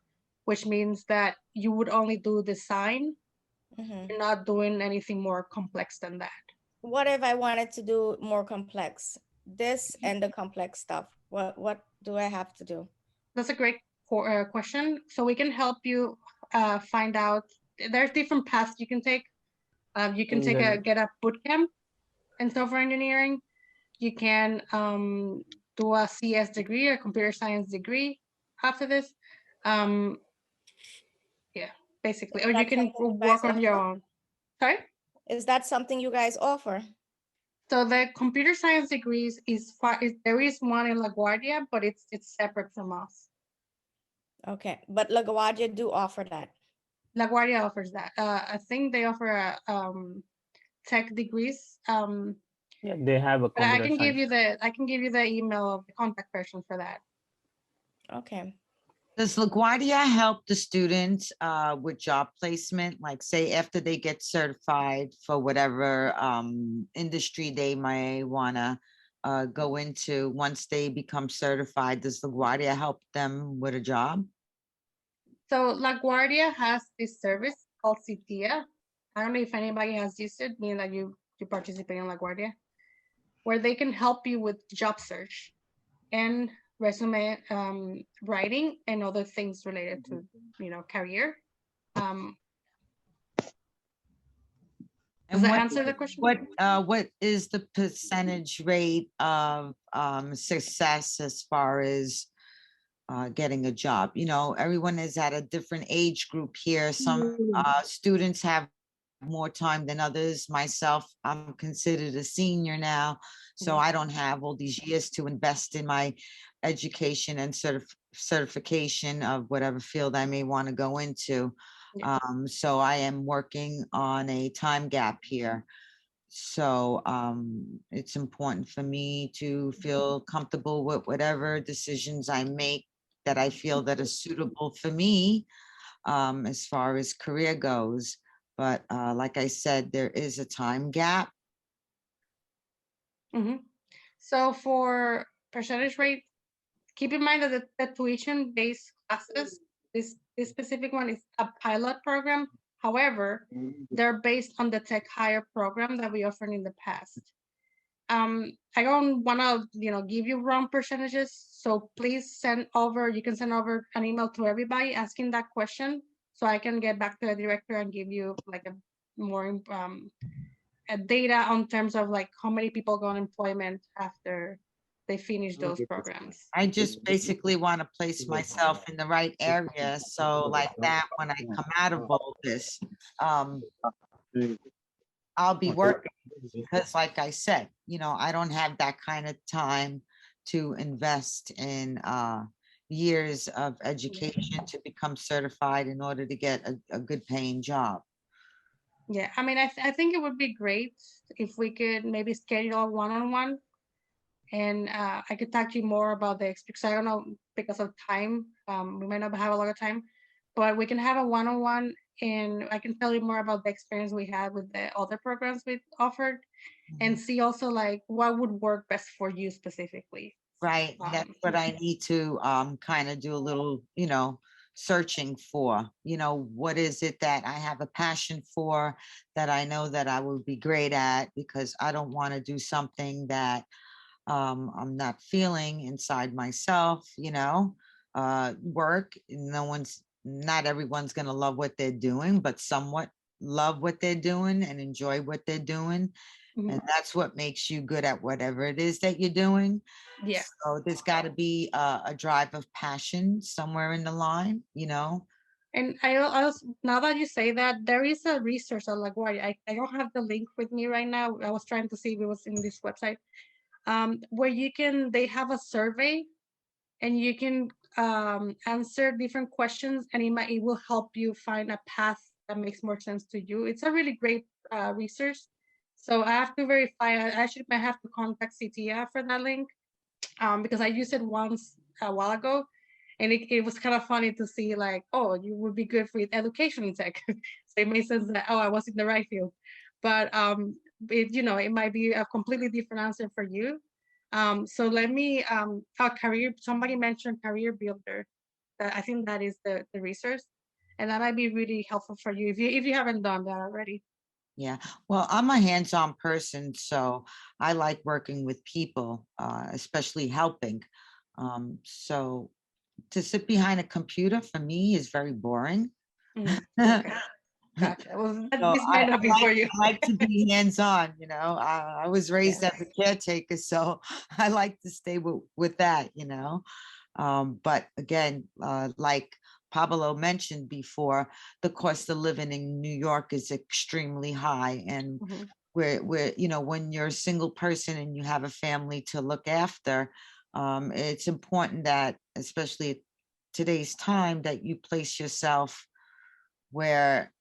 which means that you would only do design. You're not doing anything more complex than that. What if I wanted to do more complex? This and the complex stuff. What do I have to do? That's a great question. So we can help you find out. There's different paths you can take. You can get a bootcamp in software engineering. You can do a CS degree or computer science degree after this. Yeah, basically, or you can work on your own. Sorry? Is that something you guys offer? So the computer science degrees there is one in LaGuardia, but it's separate from us. Okay, but LaGuardia do offer that. LaGuardia offers that. I think they offer tech degrees. Yeah, they have a. But I can give you the email of the contact person for that. Okay. Does LaGuardia help the students with job placement? Like say after they get certified for whatever industry they may wanna go into, once they become certified, does LaGuardia help them with a job? So LaGuardia has this service called CITIA. I don't know if anybody has used it, meaning that you participate in LaGuardia, where they can help you with job search and resume writing and other things related to career. Does that answer the question? What is the percentage rate of success as far as getting a job? Everyone is at a different age group here. Some students have more time than others. Myself, I'm considered a senior now, so I don't have all these years to invest in my education and certification of whatever field I may want to go into. So I am working on a time gap here. So it's important for me to feel comfortable with whatever decisions I make that I feel that are suitable for me as far as career goes. But like I said, there is a time gap. So for percentage rate, keep in mind that the tuition-based classes, this specific one is a pilot program. However, they're based on the Tech Hire program that we offered in the past. I don't want to, give you wrong percentages. So please you can send over an email to everybody asking that question, so I can get back to the director and give you like a more data on terms of like how many people go on employment after they finish those programs. I just basically want to place myself in the right area. So like that, when I come out of all this, I'll be working, because like I said, I don't have that kind of time to invest in years of education to become certified in order to get a good paying job. Yeah, I mean, I think it would be great if we could maybe schedule a one-on-one, and I could talk to you more about the experience. I don't know, because of time, we might not have a lot of time, but we can have a one-on-one, and I can tell you more about the experience we had with the other programs we offered, and see also like what would work best for you specifically. Right, that's what I need to kind of do a little, searching for, what is it that I have a passion for, that I know that I will be great at, because I don't want to do something that I'm not feeling inside myself, work. Not everyone's going to love what they're doing, but somewhat love what they're doing and enjoy what they're doing. And that's what makes you good at whatever it is that you're doing. Yeah. So there's got to be a drive of passion somewhere in the line, And I also, now that you say that, there is a resource on like why I don't have the link with me right now. I was trying to see if it was in this website, where they have a survey, and you can answer different questions, and it will help you find a path that makes more sense to you. It's a really great resource. So I have to verify. I actually might have to contact CTIA for that link, because I used it once a while ago, and it was kind of funny to see like, oh, you would be good with education tech. So it made sense that, oh, I was in the right field. But it might be a completely different answer for you. So let me somebody mentioned Career Builder. I think that is the resource, and that might be really helpful for you if you haven't done that already. Yeah, well, I'm a hands-on person, so I like working with people, especially helping. So to sit behind a computer for me is very boring. Okay. Gotcha. Well, So this might not be for you. I like to be hands-on, I was raised as a caretaker, so I like to stay with that, But again, like Pablo mentioned before, the cost of living in New York is extremely high. And we're when you're a single person and you have a family to look after, it's important that, especially at today's time, that you place yourself where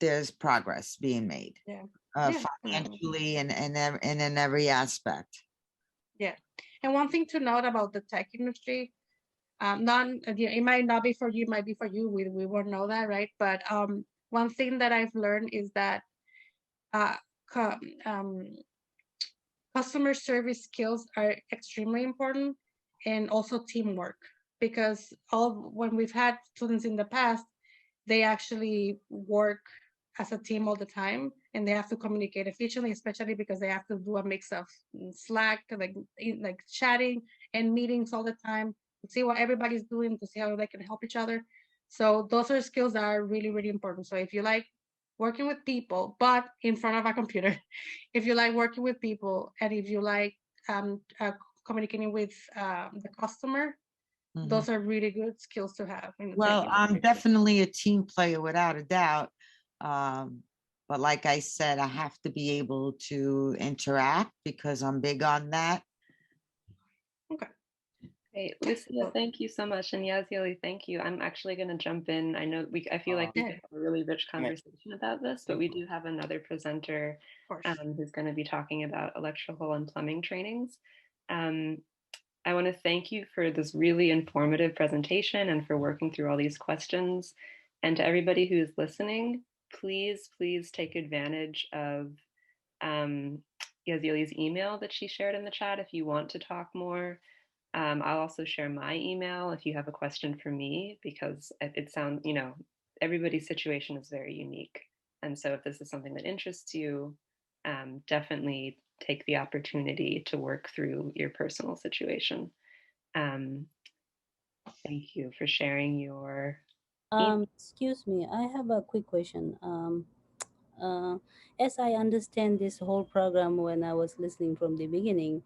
there's progress being made, financially and in every aspect. Yeah, and one thing to note about the tech industry, it might not be for you, it might be for you. We won't know that, right? But one thing that I've learned is that customer service skills are extremely important, and also teamwork, because when we've had students in the past, they actually work as a team all the time, and they have to communicate efficiently, especially because they have to do a mix of Slack, like chatting and meetings all the time to see what everybody's doing, to see how they can help each other. So those are skills that are really, really important. So if you like working with people, but in front of a computer, if you like working with people, and if you like communicating with the customer, those are really good skills to have. Well, I'm definitely a team player without a doubt. But like I said, I have to be able to interact because I'm big on that. Okay. Great, Lucia, thank you so much. And Yazieli, thank you. I'm actually going to jump in. I know I feel like we could have a really rich conversation about this, but we do have another presenter who's going to be talking about electrical and plumbing trainings. I want to thank you for this really informative presentation and for working through all these questions. And to everybody who's listening, please take advantage of Yazieli's email that she shared in the chat if you want to talk more. I'll also share my email if you have a question for me, because it sounds, everybody's situation is very unique. And so if this is something that interests you, definitely take the opportunity to work through your personal situation. Thank you for sharing your. Excuse me, I have a quick question. As I understand this whole program when I was listening from the beginning,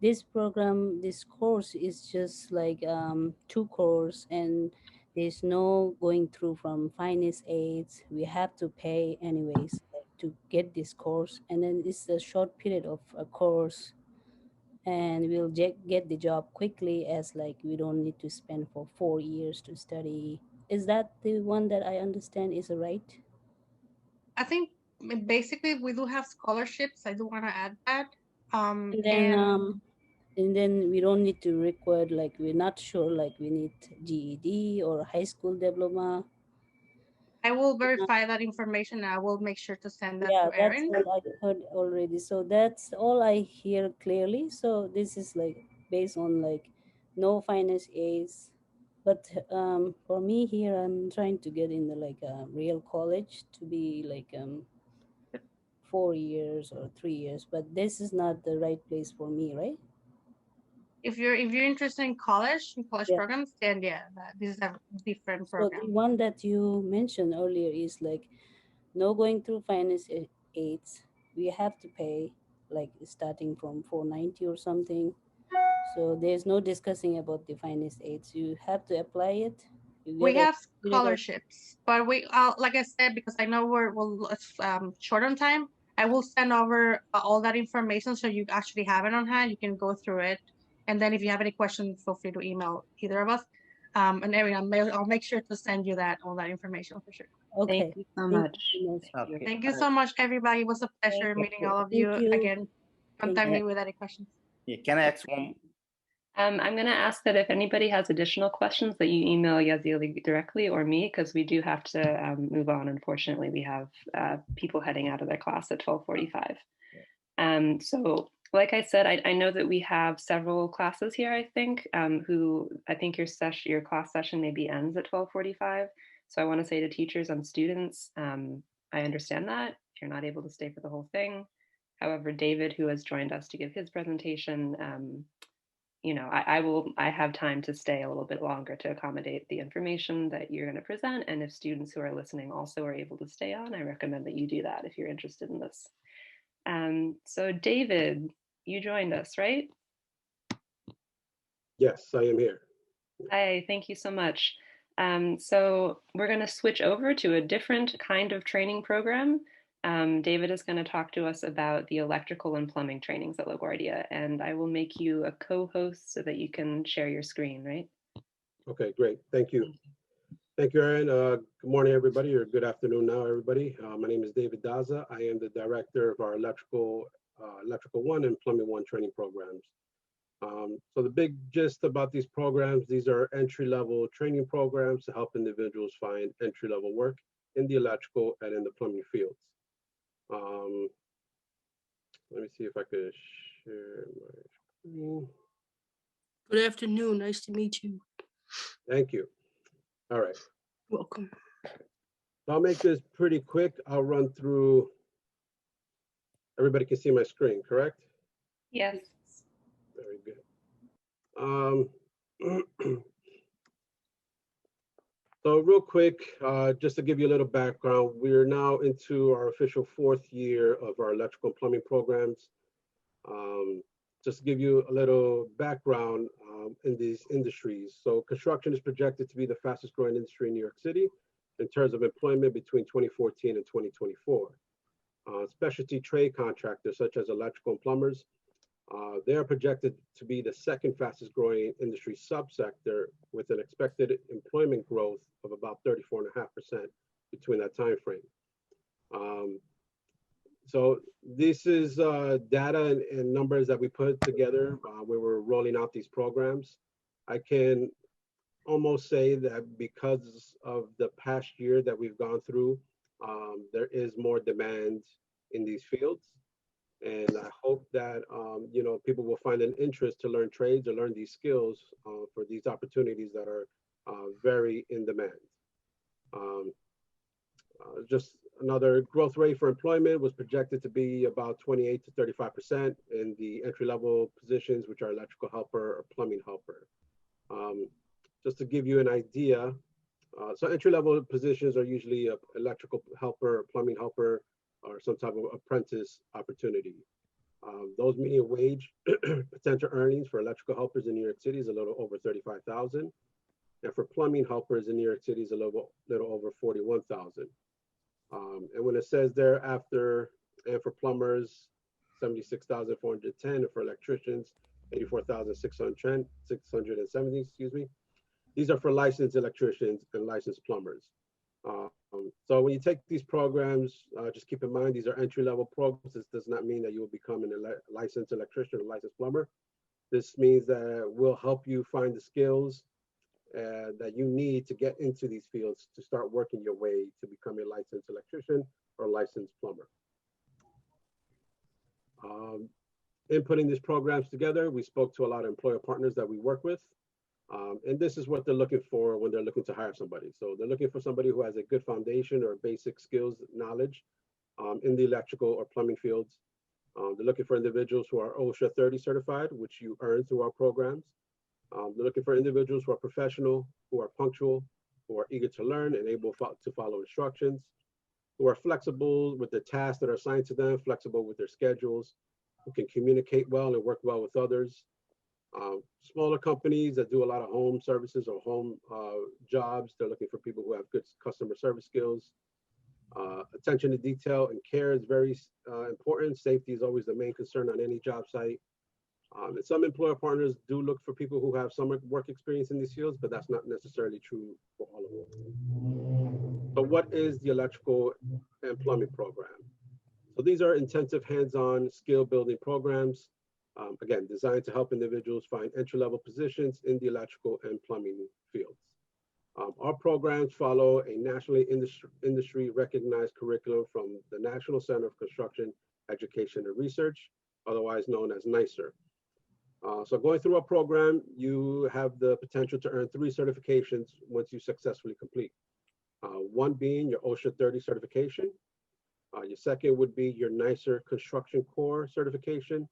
this program, this course is just like 2 course, and there's no going through from finance aids. We have to pay anyways, like, to get this course, and then it's a short period of a course, and we'll get the job quickly, as like we don't need to spend for 4 years to study. Is that the one that I understand is right? I think basically we do have scholarships. I do want to add that. And then we don't need to require, like, we're not sure, like we need GED or high school diploma. I will verify that information. And I will make sure to send that Yeah, to that's Erin. what I heard already. So that's all I hear clearly. So this is like based on like no finance aids. But for me here, I'm trying to get in the like a real college to be like 4 years or 3 years. But this is not the right place for me, right? If you're interested in college Yeah. programs, then yeah, this is a different So program. the one that you mentioned earlier is like no going through finance aids. We have to pay like starting from 490 or something. So there's no discussing about the finance aids. You have to apply it. You We get have scholarships, but we, like I said, because I know we're short on time, I will send over all that information so you actually have it on hand. You can go through it, and then if you have any questions, feel free to email either of us. And Erin, I'll make sure to send you all that information for sure. Okay. Thank you so much. Okay. Thank you so much, everybody. It was a pleasure meeting all of you again. Contact me with any questions. Yeah, can I ask one? I'm going to ask that if anybody has additional questions that you email Yazili directly or me, because we do have to move on. Unfortunately, we have people heading out of their class at 12:45. So like I said, I know that we have several classes here, I think, who I think your class session maybe ends at 12:45. So I want to say to teachers and students, I understand that if you're not able to stay for the whole thing. However, David, who has joined us to give his presentation, I have time to stay a little bit longer to accommodate the information that you're going to present. And if students who are listening also are able to stay on, I recommend that you do that if you're interested in this. So David, you joined us, right? Yes, I am here. Hi, thank you so much. So we're going to switch over to a different kind of training program. David is going to talk to us about the electrical and plumbing trainings at LaGuardia, and I will make you a co-host so that you can share your screen, right? Okay, great. Thank you. Thank you, Erin. Good morning, everybody, or good afternoon now, everybody. My name is David Daza. I am the director of our Electrical 1 and Plumbing 1 training programs. So the big gist about these programs, these are entry-level training programs to help individuals find entry-level work in the electrical and in the plumbing fields. Let me see if I could share my screen. Good afternoon. Nice to meet you. Thank you. All right. Welcome. So I'll make this pretty quick. I'll run through. Everybody can see my screen, correct? Yes. Very good. So real quick, just to give you a little background, we're now into our official 4th year of our electrical and plumbing programs. Just to give you a little background in these industries. So construction is projected to be the fastest growing industry in New York City in terms of employment between 2014 and 2024. Specialty trade contractors such as electrical and plumbers, they are projected to be the 2nd fastest growing industry subsector with an expected employment growth of about 34.5% between that time frame. So this is data and numbers that we put together when we're rolling out these programs. I can almost say that because of the past year that we've gone through, there is more demand in these fields. And I hope that, people will find an interest to learn trades or learn these skills for these opportunities that are very in demand. Just another growth rate for employment was projected to be about 28 to 35% in the entry-level positions, which are electrical helper or plumbing helper. Just to give you an idea, so entry-level positions are usually a electrical helper, plumbing helper, or some type of apprentice opportunity. Those median wage potential earnings for electrical helpers in New York City is a little over 35,000, and for plumbing helpers in New York City is a little over 41,000. And when it says there after, and for plumbers, 76,410, and for electricians, 84,670, excuse me. These are for licensed electricians and licensed plumbers. So when you take these programs, just keep in mind, these are entry-level programs. This does not mean that you will become a licensed electrician or licensed plumber. This means that we'll help you find the skills that you need to get into these fields to start working your way to become a licensed electrician or licensed plumber. In putting these programs together, we spoke to a lot of employer partners that we work with. And this is what they're looking for when they're looking to hire somebody. So they're looking for somebody who has a good foundation or basic skills, knowledge in the electrical or plumbing fields. They're looking for individuals who are OSHA 30 certified, which you earn through our programs. They're looking for individuals who are professional, who are punctual, who are eager to learn and able to follow instructions, who are flexible with the tasks that are assigned to them, flexible with their schedules, who can communicate well and work well with others. Smaller companies that do a lot of home services or home jobs, they're looking for people who have good customer service skills. Attention to detail and care is very important. Safety is always the main concern on any job site. And some employer partners do look for people who have some work experience in these fields, but that's not necessarily true for all of them. So what is the electrical and plumbing program? So these are intensive hands-on skill building programs, again, designed to help individuals find entry-level positions in the electrical and plumbing fields. Our programs follow a nationally industry recognized curriculum from the National Center of Construction, Education and Research, otherwise known as NYCER. So going through our program, you have the potential to earn 3 certifications once you successfully complete. One being your OSHA 30 certification. Your second would be your NYCER Construction Core certification.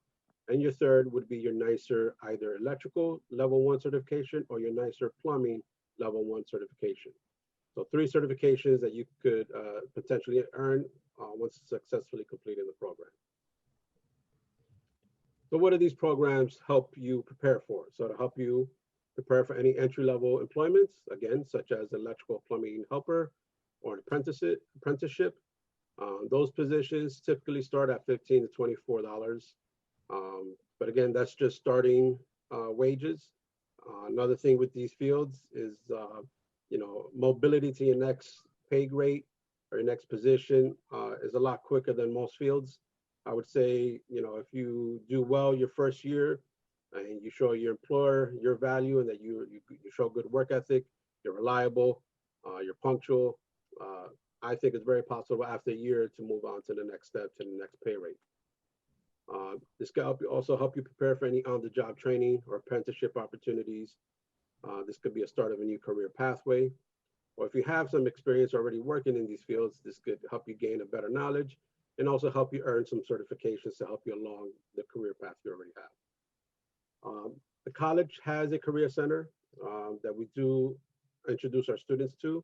And your third would be your NYCER either electrical level 1 certification or your NYCER plumbing level 1 certification. So 3 certifications that you could potentially earn once successfully completing the program. So what do these programs help you prepare for? So to help you prepare for any entry-level employments, again, such as electrical plumbing helper or an apprenticeship. Those positions typically start at $15 to $24. But again, that's just starting wages. Another thing with these fields is, mobility to your next pay grade or your next position is a lot quicker than most fields. I would say, if you do well your first year and you show your employer your value and that you show good work ethic, you're reliable, you're punctual, I think it's very possible after a year to move on to the next step, to the next pay rate. This can also help you prepare for any on-the-job training or apprenticeship opportunities. This could be a start of a new career pathway. Or if you have some experience already working in these fields, this could help you gain a better knowledge and also help you earn some certifications to help you along the career path you already have. The college has a career center that we do introduce our students to,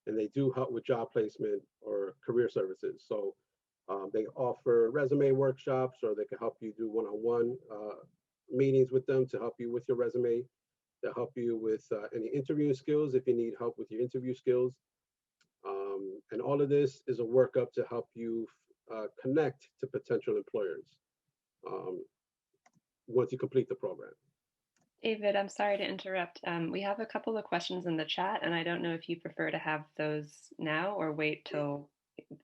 and they do help with job placement or career services. So they offer resume workshops, or they can help you do one-on-one meetings with them to help you with your resume. They'll help you with any interviewing skills if you need help with your interview skills. And all of this is a workup to help you connect to potential employers once you complete the program. David, I'm sorry to interrupt. We have a couple of questions in the chat, and I don't know if you prefer to have those now or wait till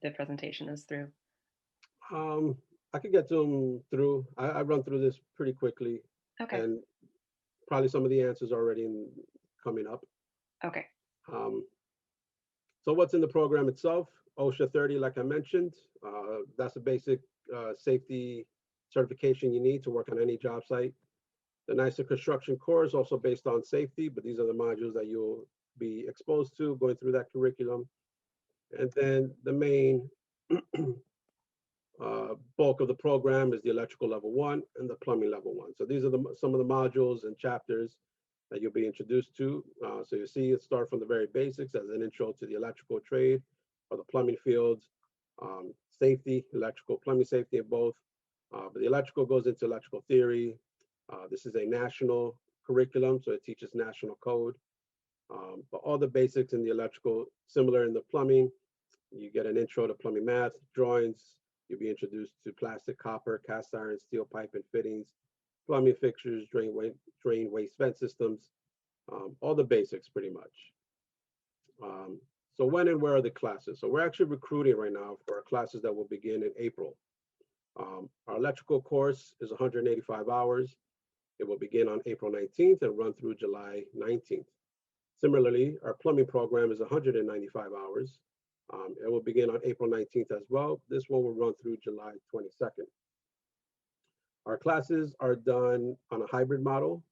the presentation is through. I could get to them through. I run through this pretty quickly. Okay. And probably some of the answers are already coming up. Okay. So what's in the program itself? OSHA 30, like I mentioned, that's a basic safety certification you need to work on any job site. The NYCER Construction Core is also based on safety, but these are the modules that you'll be exposed to going through that curriculum. And then the main bulk of the program is the electrical level 1 and the plumbing level 1. So these are some of the modules and chapters that you'll be introduced to. So you see it start from the very basics as an intro to the electrical trade or the plumbing fields, safety, electrical, plumbing safety in both. But the electrical goes into electrical theory. This is a national curriculum, so it teaches national code. But all the basics in the electrical, similar in the plumbing, you get an intro to plumbing math, drawings. You'll be introduced to plastic, copper, cast iron, steel pipe and fittings, plumbing fixtures, drain waste vent systems, all the basics pretty much. So when and where are the classes? So we're actually recruiting right now for our classes that will begin in April. Our electrical course is 185 hours. It will begin on April 19th and run through July 19th. Similarly, our plumbing program is 195 hours. It will begin on April 19th as well. This one will run through July 22nd. Our classes are done on a hybrid model.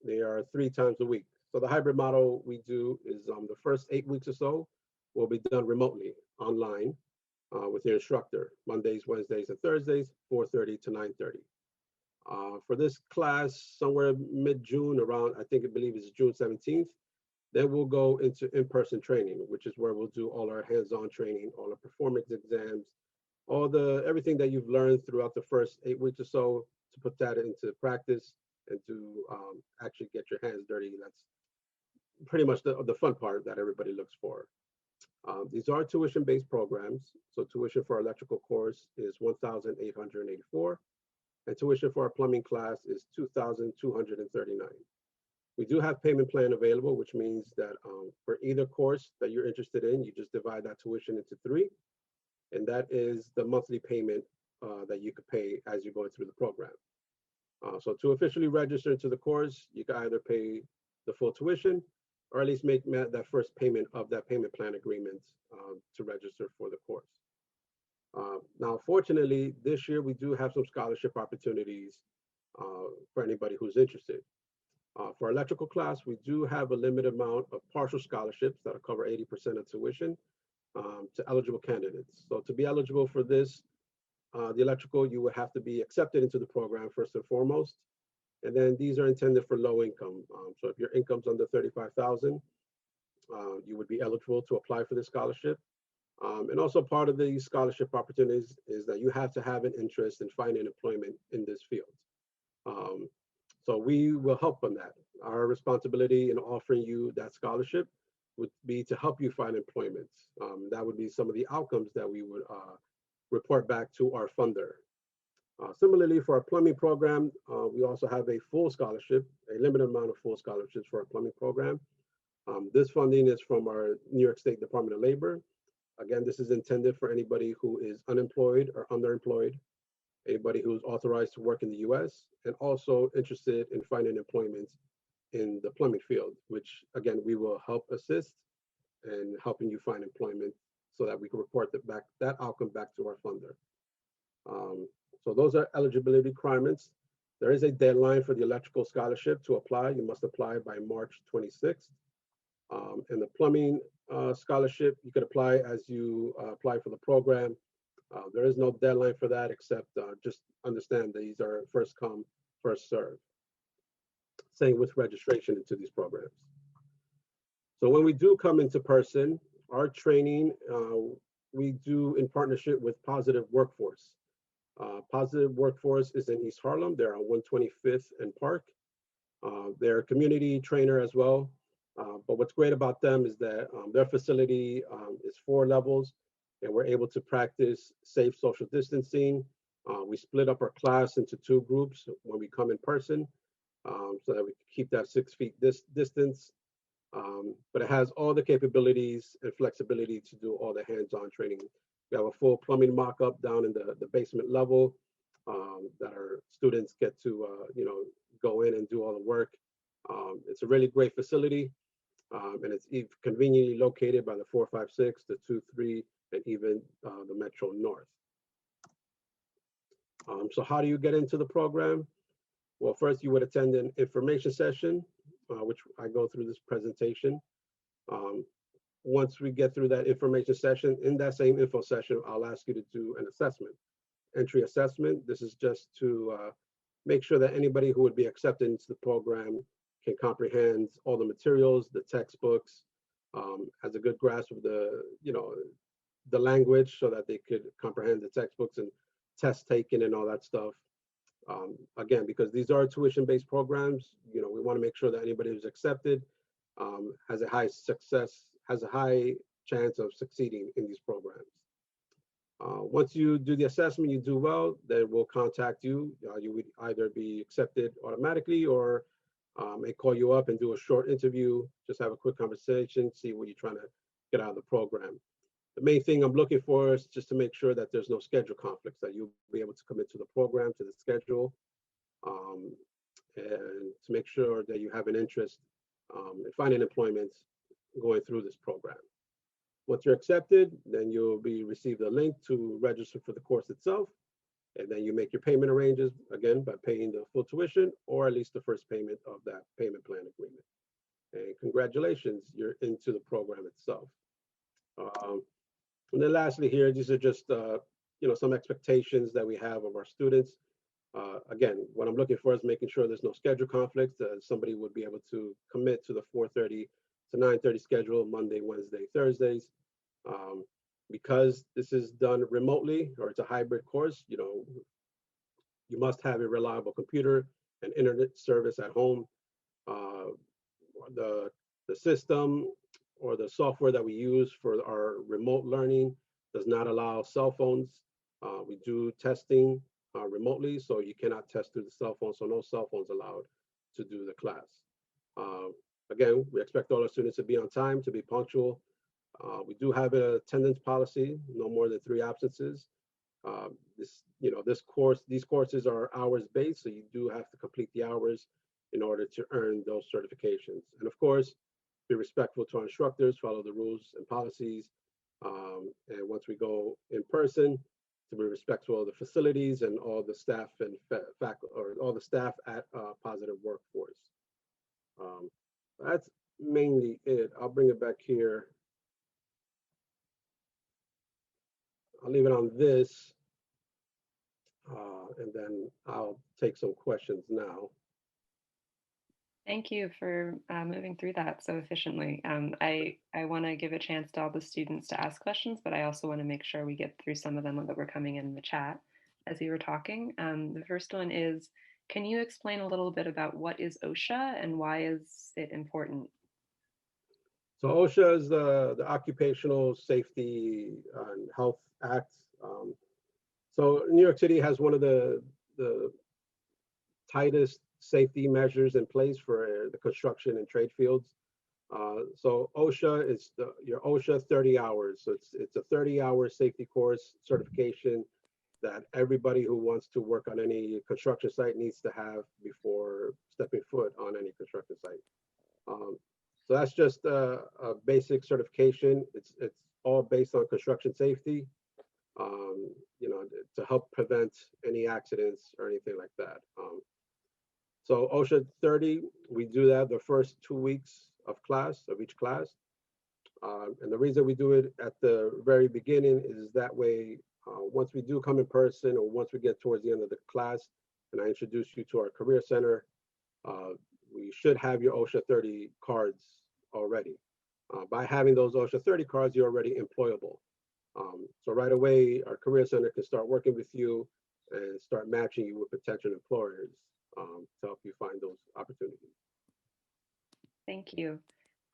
They are 3 times a week. So the hybrid model we do is the first 8 weeks or so will be done remotely, online, with your instructor, Mondays, Wednesdays, and Thursdays, 4:30 to 9:30. For this class, somewhere mid-June, around, I believe it's June 17th, then we'll go into in-person training, which is where we'll do all our hands-on training, all our performance exams, everything that you've learned throughout the first 8 weeks or so, to put that into practice and to actually get your hands dirty. That's pretty much the fun part that everybody looks for. These are tuition-based programs. So tuition for our electrical course is $1,884, and tuition for our plumbing class is $2,239. We do have payment plan available, which means that for either course that you're interested in, you just divide that tuition into 3, and that is the monthly payment that you could pay as you're going through the program. So to officially register to the course, you can either pay the full tuition or at least make that first payment of that payment plan agreement to register for the course. Now, fortunately, this year we do have some scholarship opportunities for anybody who's interested. For our electrical class, we do have a limited amount of partial scholarships that'll cover 80% of tuition to eligible candidates. So to be eligible for this, the electrical, you would have to be accepted into the program first and foremost. And then these are intended for low income. So if your income's under 35,000, you would be eligible to apply for this scholarship. And also part of the scholarship opportunities is that you have to have an interest in finding employment in this field. So we will help on that. Our responsibility in offering you that scholarship would be to help you find employment. That would be some of the outcomes that we would report back to our funder. Similarly, for our plumbing program, we also have a full scholarship, a limited amount of full scholarships for our plumbing program. This funding is from our New York State Department of Labor. Again, this is intended for anybody who is unemployed or underemployed, anybody who's authorized to work in the US, and also interested in finding employment in the plumbing field, which again, we will help assist in helping you find employment so that we can report that outcome back to our funder. So those are eligibility requirements. There is a deadline for the electrical scholarship to apply. You must apply by March 26th. And the plumbing scholarship, you could apply as you apply for the program. There is no deadline for that, except just understand these are first come, first serve. Same with registration into these programs. So when we do come into person, our training, we do in partnership with Positive Workforce. Positive Workforce is in East Harlem. They're on 125th and Park. They're a community trainer as well. But what's great about them is that their facility is 4 levels, and we're able to practice safe social distancing. We split up our class into 2 groups when we come in person, so that we can keep that 6 feet distance. But it has all the capabilities and flexibility to do all the hands-on training. We have a full plumbing mock-up down in the basement level that our students get to go in and do all the work. It's a really great facility, and it's conveniently located by the 456, the 23, and even the Metro North. So how do you get into the program? Well, first you would attend an information session, which I go through this presentation. once we get through that information session, in that same info session, I'll ask you to do an assessment, entry assessment. This is just to make sure that anybody who would be accepted into the program can comprehend all the materials, the textbooks, has a good grasp of the, the language so that they could comprehend the textbooks and test taking and all that stuff. Again, because these are tuition-based programs, we want to make sure that anybody who's accepted has a high chance of succeeding in these programs. Once you do the assessment, you do well, then we'll contact you. You would either be accepted automatically or may call you up and do a short interview, just have a quick conversation, see what you're trying to get out of the program. The main thing I'm looking for is just to make sure that there's no schedule conflicts, that you'll be able to commit to the program, to the schedule, and to make sure that you have an interest in finding employment going through this program. Once you're accepted, then you'll be received a link to register for the course itself. And then you make your payment arrangements, again, by paying the full tuition or at least the first payment of that payment plan agreement. And congratulations, you're into the program itself. And then lastly here, these are just, some expectations that we have of our students. Again, what I'm looking for is making sure there's no schedule conflicts, that somebody would be able to commit to the 4:30 to 9:30 schedule, Monday, Wednesday, Thursdays. Because this is done remotely or it's a hybrid course, you must have a reliable computer and internet service at home. The system or the software that we use for our remote learning does not allow cell phones. We do testing remotely, so you cannot test through the cell phone, so no cell phones allowed to do the class. Again, we expect all our students to be on time, to be punctual. We do have an attendance policy, no more than 3 absences. These courses are hours based, so you do have to complete the hours in order to earn those certifications. And of course, be respectful to our instructors, follow the rules and policies. And once we go in person, to be respectful of the facilities and all the staff and all the staff at Positive Workforce. That's mainly it. I'll bring it back here. I'll leave it on this, and then I'll take some questions now. Thank you for moving through that so efficiently. I want to give a chance to all the students to ask questions, but I also want to make sure we get through some of them that were coming in the chat as you were talking. The first one is, can you explain a little bit about what is OSHA and why is it important? So OSHA is the Occupational Safety and Health Act. So New York City has one of the tightest safety measures in place for the construction and trade fields. So OSHA is your OSHA 30 hours. So it's a 30-hour safety course certification that everybody who wants to work on any construction site needs to have before stepping foot on any construction site. So that's just a basic certification. It's all based on construction safety, to help prevent any accidents or anything like that. So OSHA 30, we do that the first 2 weeks of each class. And the reason we do it at the very beginning is that way, once we do come in person or once we get towards the end of the class and I introduce you to our career center, we should have your OSHA 30 cards already. By having those OSHA 30 cards, you're already employable. So right away, our career center can start working with you and start matching you with potential employers to help you find those opportunities. Thank you.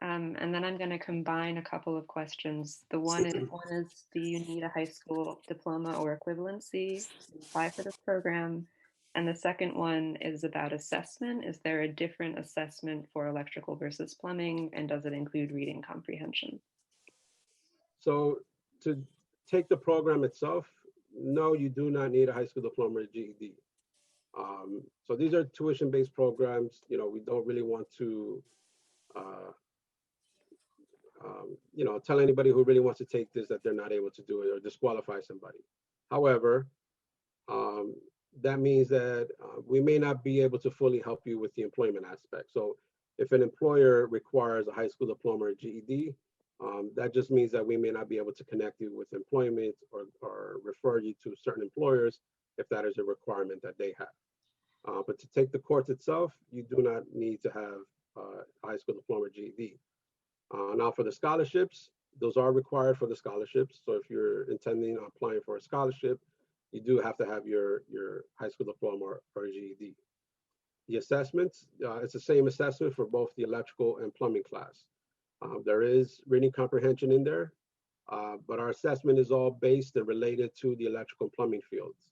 And then I'm going to combine a couple of questions. One is, do you need a high school diploma or equivalency to apply for this program? And the second one is about assessment. Is there a different assessment for electrical versus plumbing? And does it include reading comprehension? So to take the program itself, no, you do not need a high school diploma or GED. So these are tuition-based programs. We don't really want to, tell anybody who really wants to take this that they're not able to do it or disqualify somebody. However, that means that we may not be able to fully help you with the employment aspect. So if an employer requires a high school diploma or GED, That just means that we may not be able to connect you with employment or refer you to certain employers if that is a requirement that they have. But to take the course itself, you do not need to have high school diploma or GED. Now for the scholarships, those are required for the scholarships. So if you're intending on applying for a scholarship, you do have to have your high school diploma or GED. The assessments, it's the same assessment for both the electrical and plumbing class. There is reading comprehension in there, but our assessment is all based and related to the electrical and plumbing fields.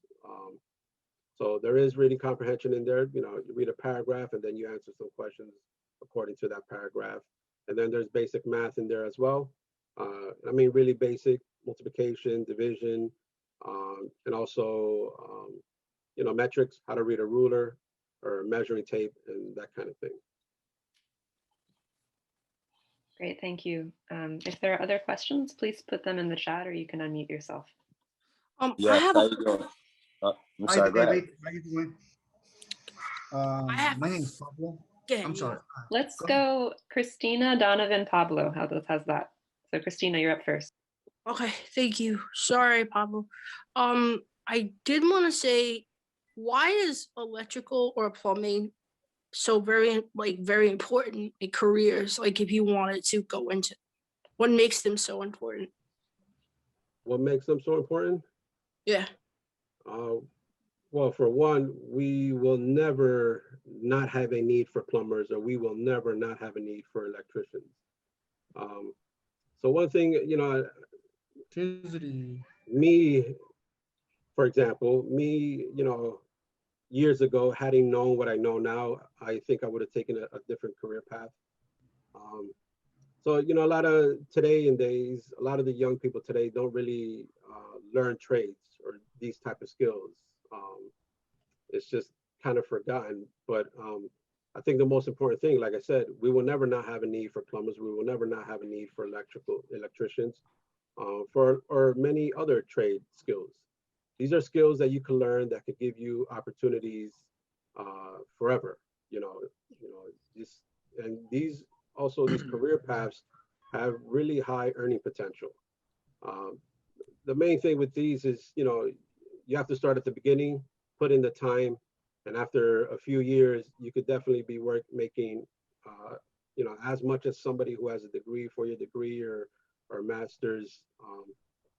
So there is reading comprehension in there. You read a paragraph and then you answer some questions according to that paragraph. And then there's basic math in there as well. I mean, really basic multiplication, division, and also, metrics, how to read a ruler or measuring tape and that kind of thing. Great, thank you. If there are other questions, please put them in the chat or you can unmute yourself. Yeah, how you doing? I'm sorry, go ahead. How you doing? My name is Pablo. I'm sorry. Let's go Christina, Donovan, Pablo. How's that? So Christina, you're up first. Okay, thank you. Sorry, Pablo. I did want to say, why is electrical or plumbing so very important in careers? Like if you wanted to go into, what makes them so important? What makes them so important? Yeah. Well, for one, we will never not have a need for plumbers, or we will never not have a need for electricians. So one thing, me, for example, years ago, having known what I know now, I think I would have taken a different career path. So, a lot of today and days, a lot of the young people today don't really learn trades or these type of skills. It's just kind of forgotten. But I think the most important thing, like I said, we will never not have a need for plumbers. We will never not have a need for electricians, or many other trade skills. These are skills that you can learn that could give you opportunities forever. These career paths have really high earning potential. The main thing with these is, you have to start at the beginning, put in the time, and after a few years, you could definitely be making, as much as somebody who has a degree, 4-year degree or master's.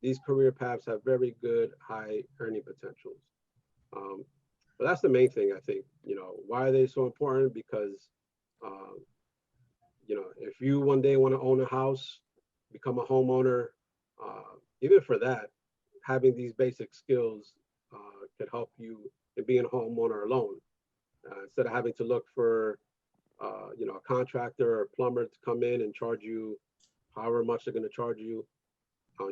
These career paths have very good high earning potentials. But that's the main thing, I think. Why are they so important? Because, if you one day want to own a house, become a homeowner, even for that, having these basic skills could help you in being a homeowner alone. Instead of having to look for, a contractor or a plumber to come in and charge you however much they're going to charge you,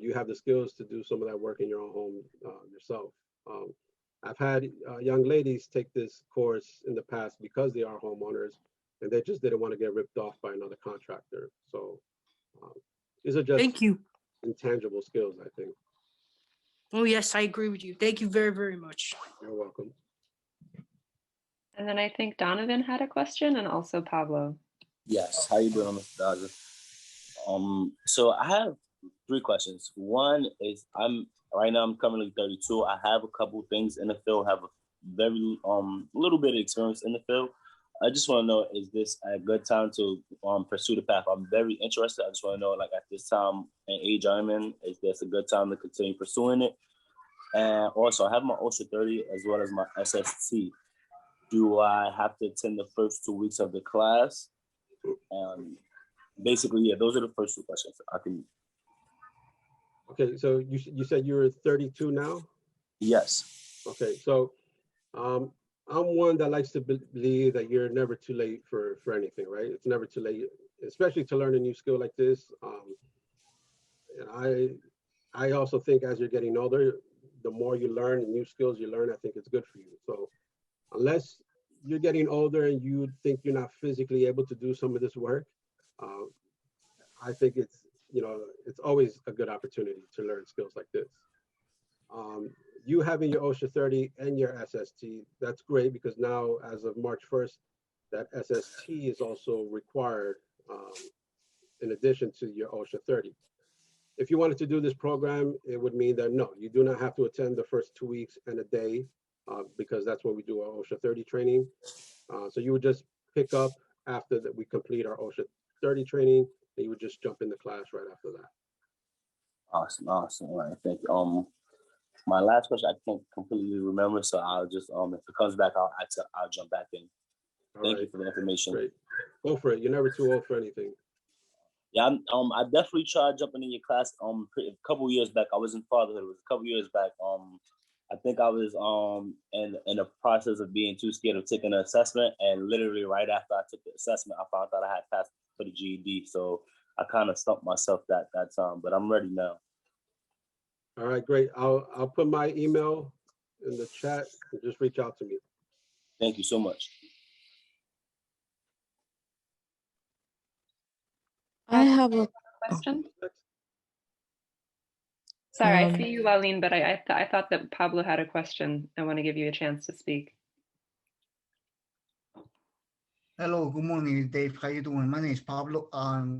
you have the skills to do some of that work in your own home yourself. I've had young ladies take this course in the past because they are homeowners and they just didn't want to get ripped off by another contractor. So these are just intangible skills, I think. Oh, yes, I agree with you. Thank you very, very much. You're welcome. And then I think Donovan had a question, and also Pablo. Yes, how you doing, Mr. Dodger? So I have 3 questions. One is I'm currently 32. I have a couple things in the field, have a very little bit of experience in the field. I just want to know, is this a good time to pursue the path? I'm very interested. I just want to know, like, at this time and age I'm in, is this a good time to continue pursuing it? And also, I have my OSHA 30 as well as my SST. Do I have to attend the first 2 weeks of the class? Basically, yeah, those are the first 2 questions. Okay, so you said you're 32 now? Yes. Okay, so I'm one that likes to believe that you're never too late for anything, right? It's never too late, especially to learn a new skill like this. And I also think as you're getting older, the more you learn and new skills you learn, I think it's good for you. So unless you're getting older and you think you're not physically able to do some of this work, I think it's always a good opportunity to learn skills like this. You having your OSHA 30 and your SST, that's great, because now as of March 1st, that SST is also required in addition to your OSHA 30. If you wanted to do this program, it would mean that no, you do not have to attend the first 2 weeks and a day because that's when we do our OSHA 30 training. So you would just pick up after that we complete our OSHA 30 training, and you would just jump into class right after that. Awesome, awesome. All right, thank you. My last question I can't completely remember, so I'll just if it comes back, I'll jump back in. Thank you for the information. Great. Go for it. You're never too old for anything. Yeah, I definitely tried jumping in your class. A couple years back, I was in fatherhood. It was a couple years back. I think I was in the process of being too scared of taking an assessment, and literally right after I took the assessment, I found out I had passed for the GED. So I kind of stumped myself that time, but I'm ready now. All right, great. I'll put my email in the chat and just reach out to me. Thank you so much. I have a question. Sorry, I see you, Aline, but I thought that Pablo had a question. I want to give you a chance to speak. Hello, good morning, Dave. How you doing? My name is Pablo.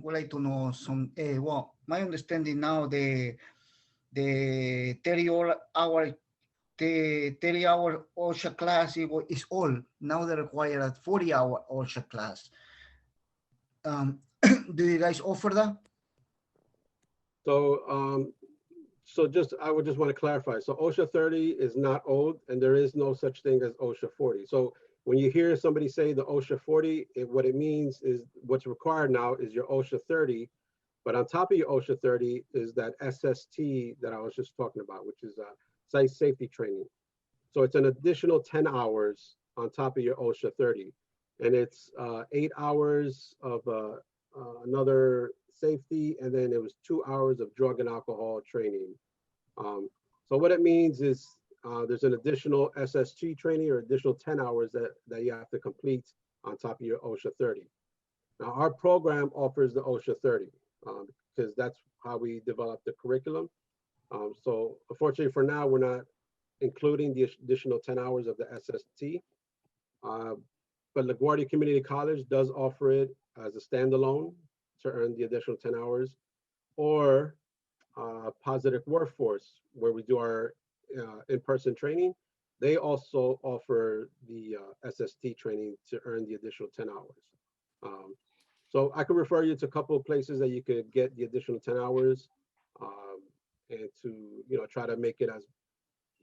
Would like to know some. Well, my understanding now the 30-hour OSHA class is all. Now they require a 40-hour OSHA class. Do you guys offer that? So I would just want to clarify. So OSHA 30 is not old, and there is no such thing as OSHA 40. So when you hear somebody say the OSHA 40, what it means is what's required now is your OSHA 30, but on top of your OSHA 30 is that SST that I was just talking about, which is site safety training. So it's an additional 10 hours on top of your OSHA 30, and it's 8 hours of another safety, and then it was 2 hours of drug and alcohol training. So what it means is there's an additional SST training or additional 10 hours that you have to complete on top of your OSHA 30. Now our program offers the OSHA 30 because that's how we developed the curriculum. So unfortunately for now, we're not including the additional 10 hours of the SST, but LaGuardia Community College does offer it as a standalone to earn the additional 10 hours, or Positive Workforce, where we do our in-person training. They also offer the SST training to earn the additional 10 hours. So I could refer you to a couple of places that you could get the additional 10 hours and to try to make it as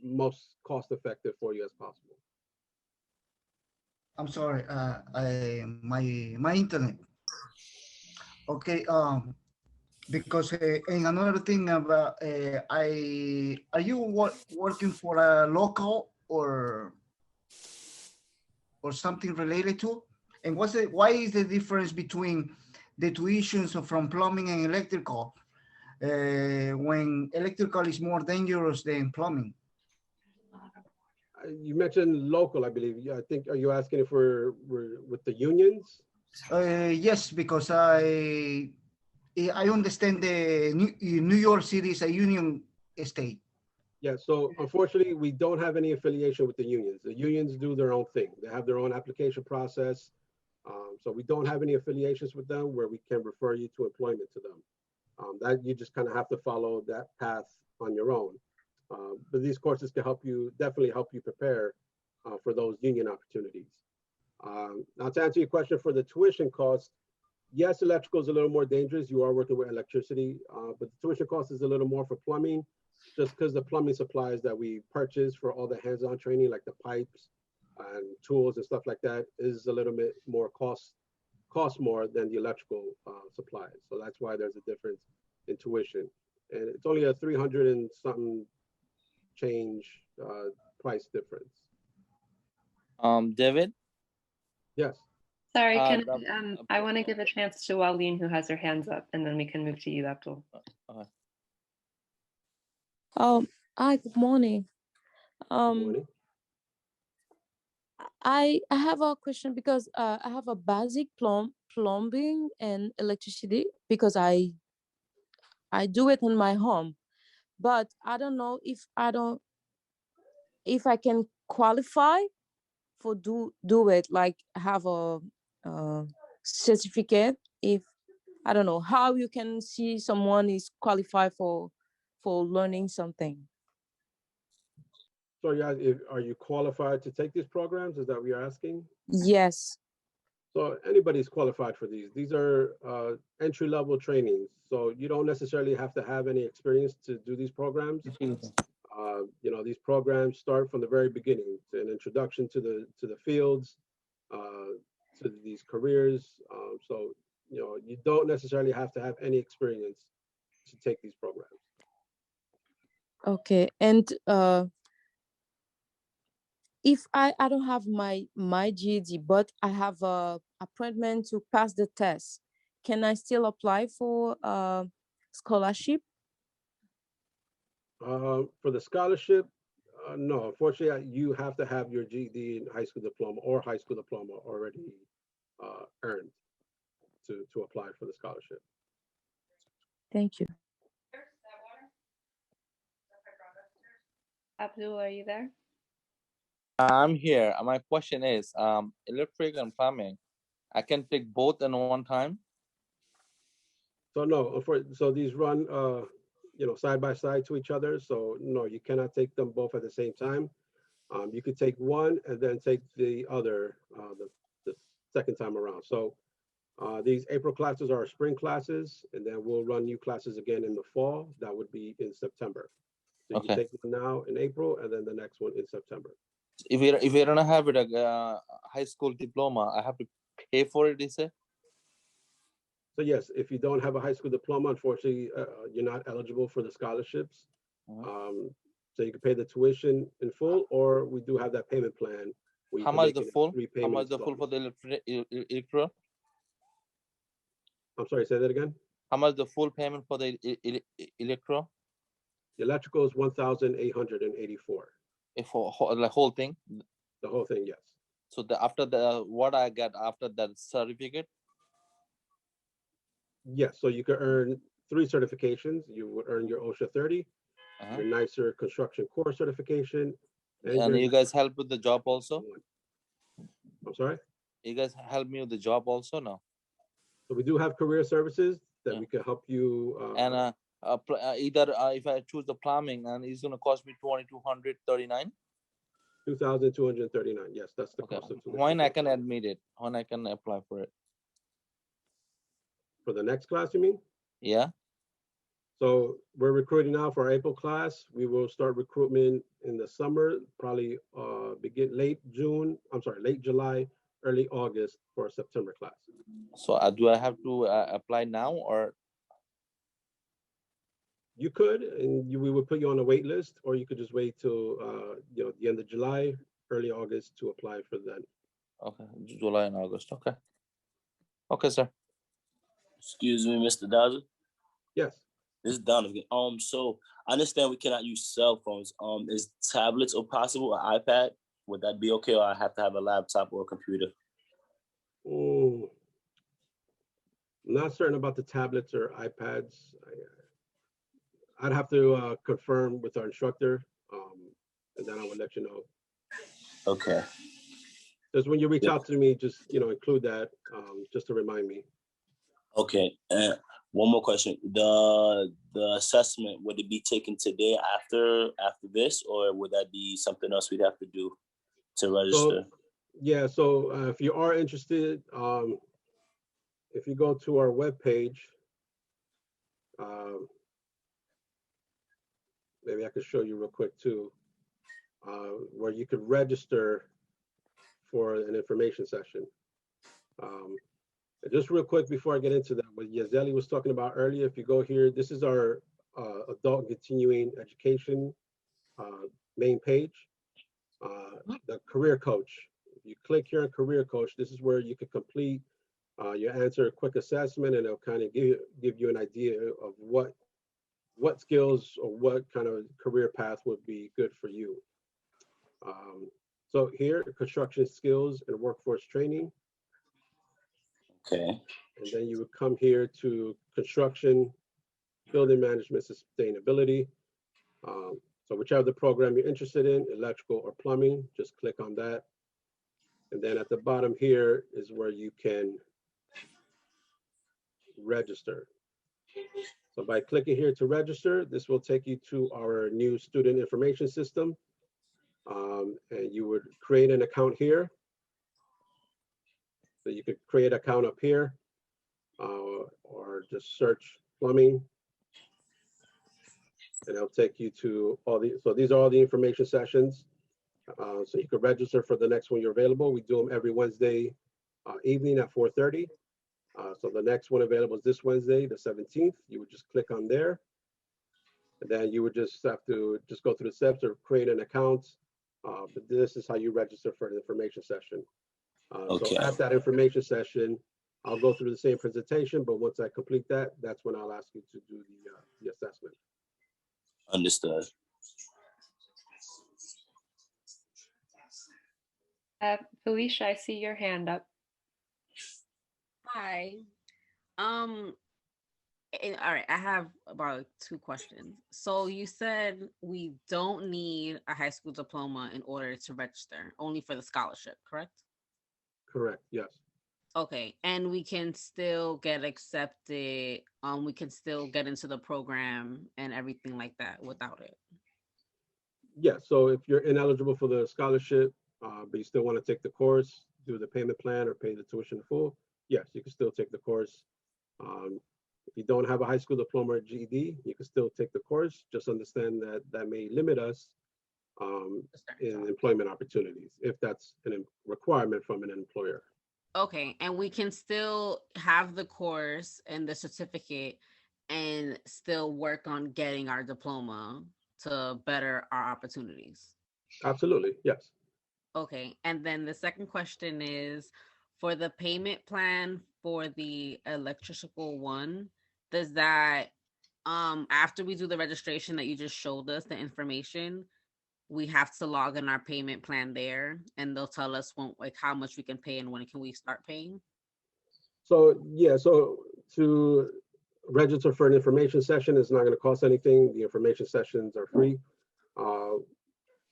most cost effective for you as possible. I'm sorry, my internet. Okay, because and another thing about are you working for a local or something related to? And why is the difference between the tuitions from plumbing and electrical when electrical is more dangerous than plumbing? You mentioned local, I believe. I think, are you asking if we're with the unions? Yes, because I understand the New York City is a union state. Yeah, so unfortunately, we don't have any affiliation with the unions. The unions do their own thing. They have their own application process. So we don't have any affiliations with them where we can refer you to employment to them. That you just kind of have to follow that path on your own. But these courses can definitely help you prepare for those union opportunities. Now to answer your question for the tuition cost, yes, electrical is a little more dangerous. You are working with electricity, but the tuition cost is a little more for plumbing, just because the plumbing supplies that we purchase for all the hands-on training, like the pipes and tools and stuff like that, is a little bit more cost more than the electrical supplies. So that's why there's a difference in tuition. And it's only a 300 and something change price difference. David? Yes. Sorry, I want to give a chance to Aline, who has her hands up, and then we can move to you, Abdul. Hi, good morning. Good morning. I have a question because I have a basic plumbing and electricity because I do it in my home, but I don't know if I can qualify for do it, like have a certificate if I don't know how you can see someone is qualified for learning something. So yeah, are you qualified to take these programs? Is that what you're asking? Yes. So anybody's qualified for these. These are entry-level trainings. So you don't necessarily have to have any experience to do these programs. You know, these programs start from the very beginning. It's an introduction to the fields, to these careers. So you know, you don't necessarily have to have any experience to take these programs. Okay. And if I don't have my GED, but I have a appointment to pass the test, can I still apply for scholarship? For the scholarship, no, unfortunately, you have to have your GED and high school diploma or high school diploma already earned to apply for the scholarship. Thank you. Abdul, are you there? I'm here. My question is, electric and plumbing, I can take both in one time? So no, so these run, you know, side by side to each other. So no, you cannot take them both at the same time. You could take one and then take the other the second time around. So these April classes are spring classes, and then we'll run new classes again in the fall. That would be in September. So you can Okay. take one now in April, and then the next one in September. If we don't have it, a high school diploma, I have to pay for it, is it? So yes, if you don't have a high school diploma, unfortunately, you're not eligible for the scholarships. So you can pay the tuition in full, or we do have that payment plan. Where you How can much make the it in full? 3 How payment much the full for the electoral? I'm sorry, say that again. How much the full payment for the electoral? The electrical is 1,884. For the whole thing? The whole thing, yes. So after what I get after that certificate? Yes, so you could earn 3 certifications. You would earn your OSHA 30, your NYSER construction core certification, And you guys help with the job also? I'm sorry? You guys help me with the job also now? So we do have career services that we can help you. And either if I choose the plumbing, and it's going to cost me 2,239. 2,239. Yes, that's the cost of tuition. When I can admit it? When I can apply for it? For the next class, you mean? Yeah. So we're recruiting now for our April class. We will start recruitment in the summer, probably begin late July, early August for a September class. So do I have to apply now, or? You could, and we would put you on a wait list, or you could just wait till you know, the end of July, early August to apply for that. Okay, July and August. Okay. Okay, sir. Excuse me, Mr. Daza. Yes. This is Donovan. So I understand we cannot use cell phones. Is tablets or possible an iPad? Would that be okay, or I have to have a laptop or a computer? Not certain about the tablets or iPads. I'd have to confirm with our instructor, and then I will let you know. Okay. Just when you reach out to me, just include that, just to remind me. Okay. One more question. The assessment, would it be taken today after this, or would that be something else we'd have to do to register? So if you are interested, if you go to our webpage, maybe I could show you real quick too, where you could register for an information session. Just real quick before I get into that, what Yazeli was talking about earlier, if you go here, this is our adult continuing education main page, the career coach. If you click here on career coach, this is where you could complete your answer a quick assessment, and it'll kind of give you an idea of what skills or what kind of career path would be good for you. So here, construction skills and workforce training. Okay. And then you would come here to construction, building management, sustainability. So whichever the program you're interested in, electrical or plumbing, just click on that. And then at the bottom here is where you can register. So by clicking here to register, this will take you to our new student information system. And you would create an account here. So you could create an account up here, or just search plumbing. And it'll take you to all the, so these are all the information sessions. So you could register for the next one you're available. We do them every Wednesday evening at 4:30. So the next one available is this Wednesday, the 17th. You would just click on there. And then you would just have to just go through the steps or create an account. But this is how you register for an information session. Okay. So at that information session, I'll go through the same presentation, but once I complete that, that's when I'll ask you to do the assessment. Understood. Felicia, I see your hand up. Hi. All right, I have about 2 questions. So you said we don't need a high school diploma in order to register, only for the scholarship, correct? Correct, yes. Okay, and we can still get accepted, we can still get into the program and everything like that without it. Yeah, so if you're ineligible for the scholarship, but you still want to take the course, do the payment plan or pay the tuition in full, yes, you can still take the course. If you don't have a high school diploma or GED, you can still take the course. Just understand that that may limit us in employment opportunities, if that's a requirement from an employer. Okay, and we can still have the course and the certificate and still work on getting our diploma to better our opportunities. Absolutely, yes. Okay, and then the second question is, for the payment plan for the electrical one, does that, after we do the registration that you just showed us, the information, we have to log in our payment plan there and they'll tell us when, like, how much we can pay and when can we start paying? So yeah, so to register for an information session is not going to cost anything. The information sessions are free.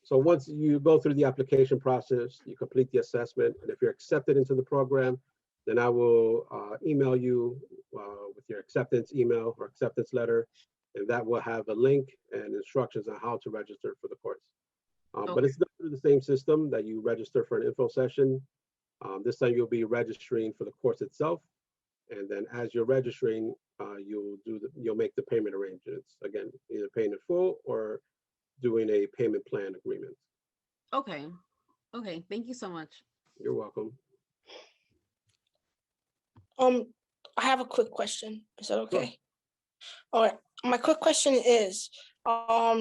So once you go through the application process, you complete the assessment, and if you're accepted into the program, then I will email you with your acceptance email or acceptance letter, and that will have a link and instructions on how to register for the course. But it's done through the same system that you register for an info session. This time you'll be registering for the course itself, and then as you're registering, you'll make the payment arrangements. Again, either paying in full or doing a payment plan agreement. Okay, okay, thank you so much. You're welcome. I have a quick question. Is that okay? All right. My quick question is, are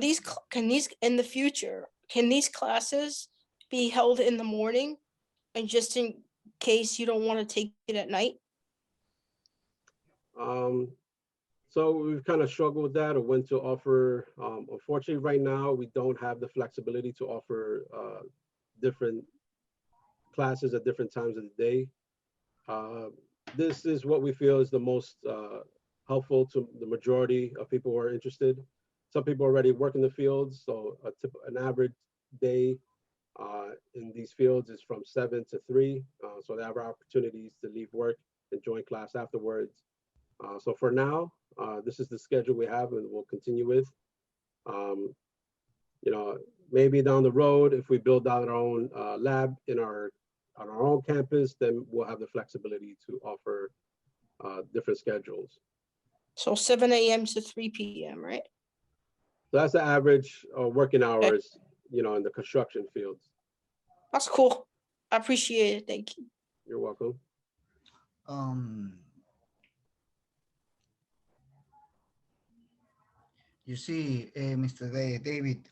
these in the future, can these classes be held in the morning, and just in case you don't want to take it at night? So we've kind of struggled with that, or when to offer. Unfortunately, right now, we don't have the flexibility to offer different classes at different times of the day. This is what we feel is the most helpful to the majority of people who are interested. Some people already work in the fields, so an average day in these fields is from 7 to 3. So they have opportunities to leave work and join class afterwards. So for now, this is the schedule we have and we'll continue with. You know, maybe down the road, if we build out our own lab on our own campus, then we'll have the flexibility to offer different schedules. So 7 a.m. to 3 p.m., right? So that's the average working hours, you know, in the construction fields. That's cool. I appreciate it. Thank you. You're welcome. You see, Mr. David,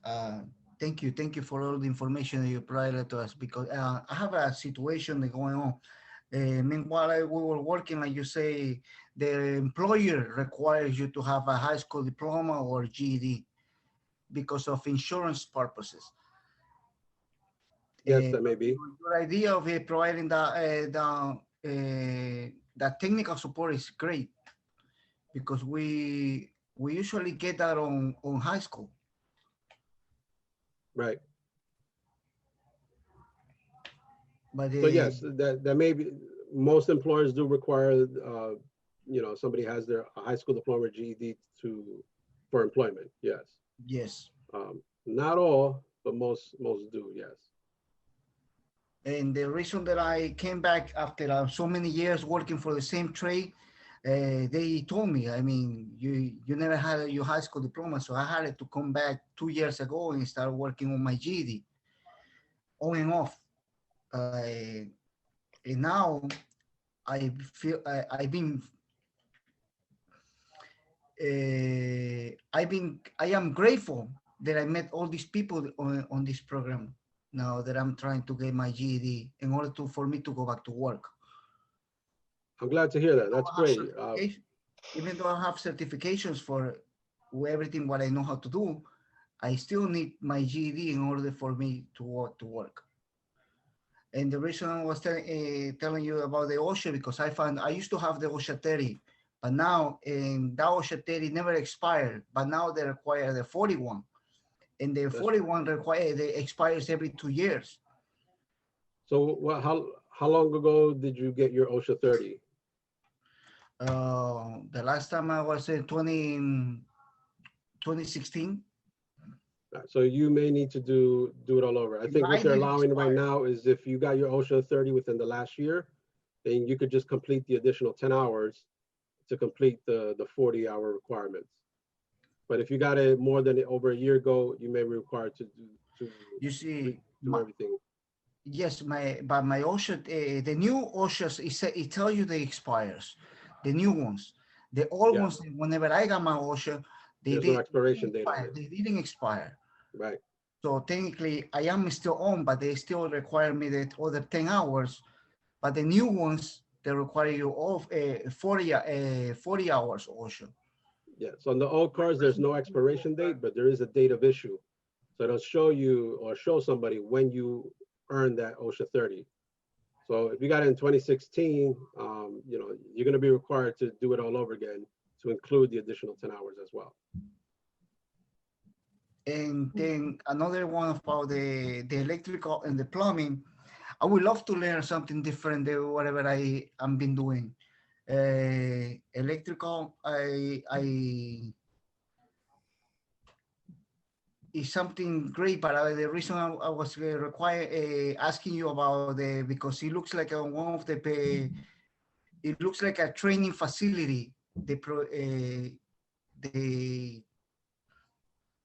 thank you for all the information that you provided to us, because I have a situation going on. Meanwhile, we were working, like you say, the employer requires you to have a high school diploma or GED because of insurance purposes. Yes, that may be. Your idea of providing the technical support is great, because we usually get that on high school. Right. But so yes, that may be, most employers do require somebody has their high school diploma or GED for employment. Yes. Yes. Not all, but most do. Yes. And the reason that I came back after so many years working for the same trade, they told me, I mean, you never had your high school diploma, so I had to come back 2 years ago and start working on my GED, on and off. And now I feel I am grateful that I met all these people on this program. Now that I'm trying to get my GED in order for me to go back to work. I'm glad to hear that. That's great. Even though I have certifications for everything what I know how to do, I still need my GED in order for me to work. And the reason I was telling you about the OSHA, because I used to have the OSHA 30, but now that OSHA 30 never expired, but now they require the 41. And the 41 expires every 2 years. So how long ago did you get your OSHA 30? The last time I was in 2016. So you may need to do it all over. I think what they're allowing right now is if you got your OSHA 30 within the last year, then you could just complete the additional 10 hours to complete the 40-hour requirements. But if you got it more than over a year ago, you may be required to do everything. Yes, but my OSHA, the new OSHAs, it tells you they expires, the new ones. The old ones, whenever I got my OSHA, there's no expiration date on it. They didn't expire. Right. So technically, I am still on, but they still require me the other 10 hours. But the new ones, they require you all 40 hours OSHA. Yeah, so on the old cars, there's no expiration date, but there is a date of issue. So it'll show you or show somebody when you earned that OSHA 30. So if you got it in 2016, you're going to be required to do it all over again to include the additional 10 hours as well. And then another one about the electrical and the plumbing, I would love to learn something different than whatever I've been doing. Electrical, is something great, but the reason I was asking you about because it looks like it looks like a training facility.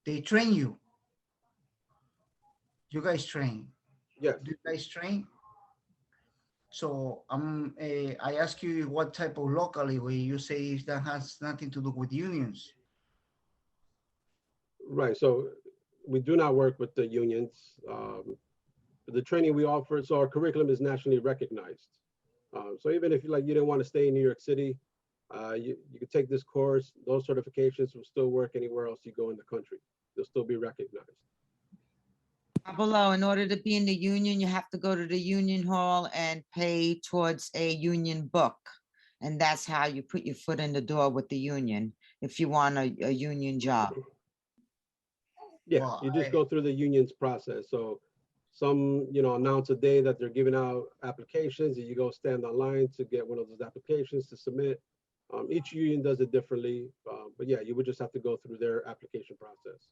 They train you. You guys train. Yes. Do you guys train? So I ask you what type of locally where you say that has nothing to do with unions. Right. So we do not work with the unions. The training we offer, so our curriculum is nationally recognized. So even if you didn't want to stay in New York City, you could take this course. Those certifications will still work anywhere else you go in the country. They'll still be recognized. Below, in order to be in the union, you have to go to the union hall and pay towards a union book. And that's how you put your foot in the door with the union if you want a union job. Yeah, you just go through the union's process. So some, announce a day that they're giving out applications and you go stand online to get one of those applications to submit. Each union does it differently, but yeah, you would just have to go through their application process.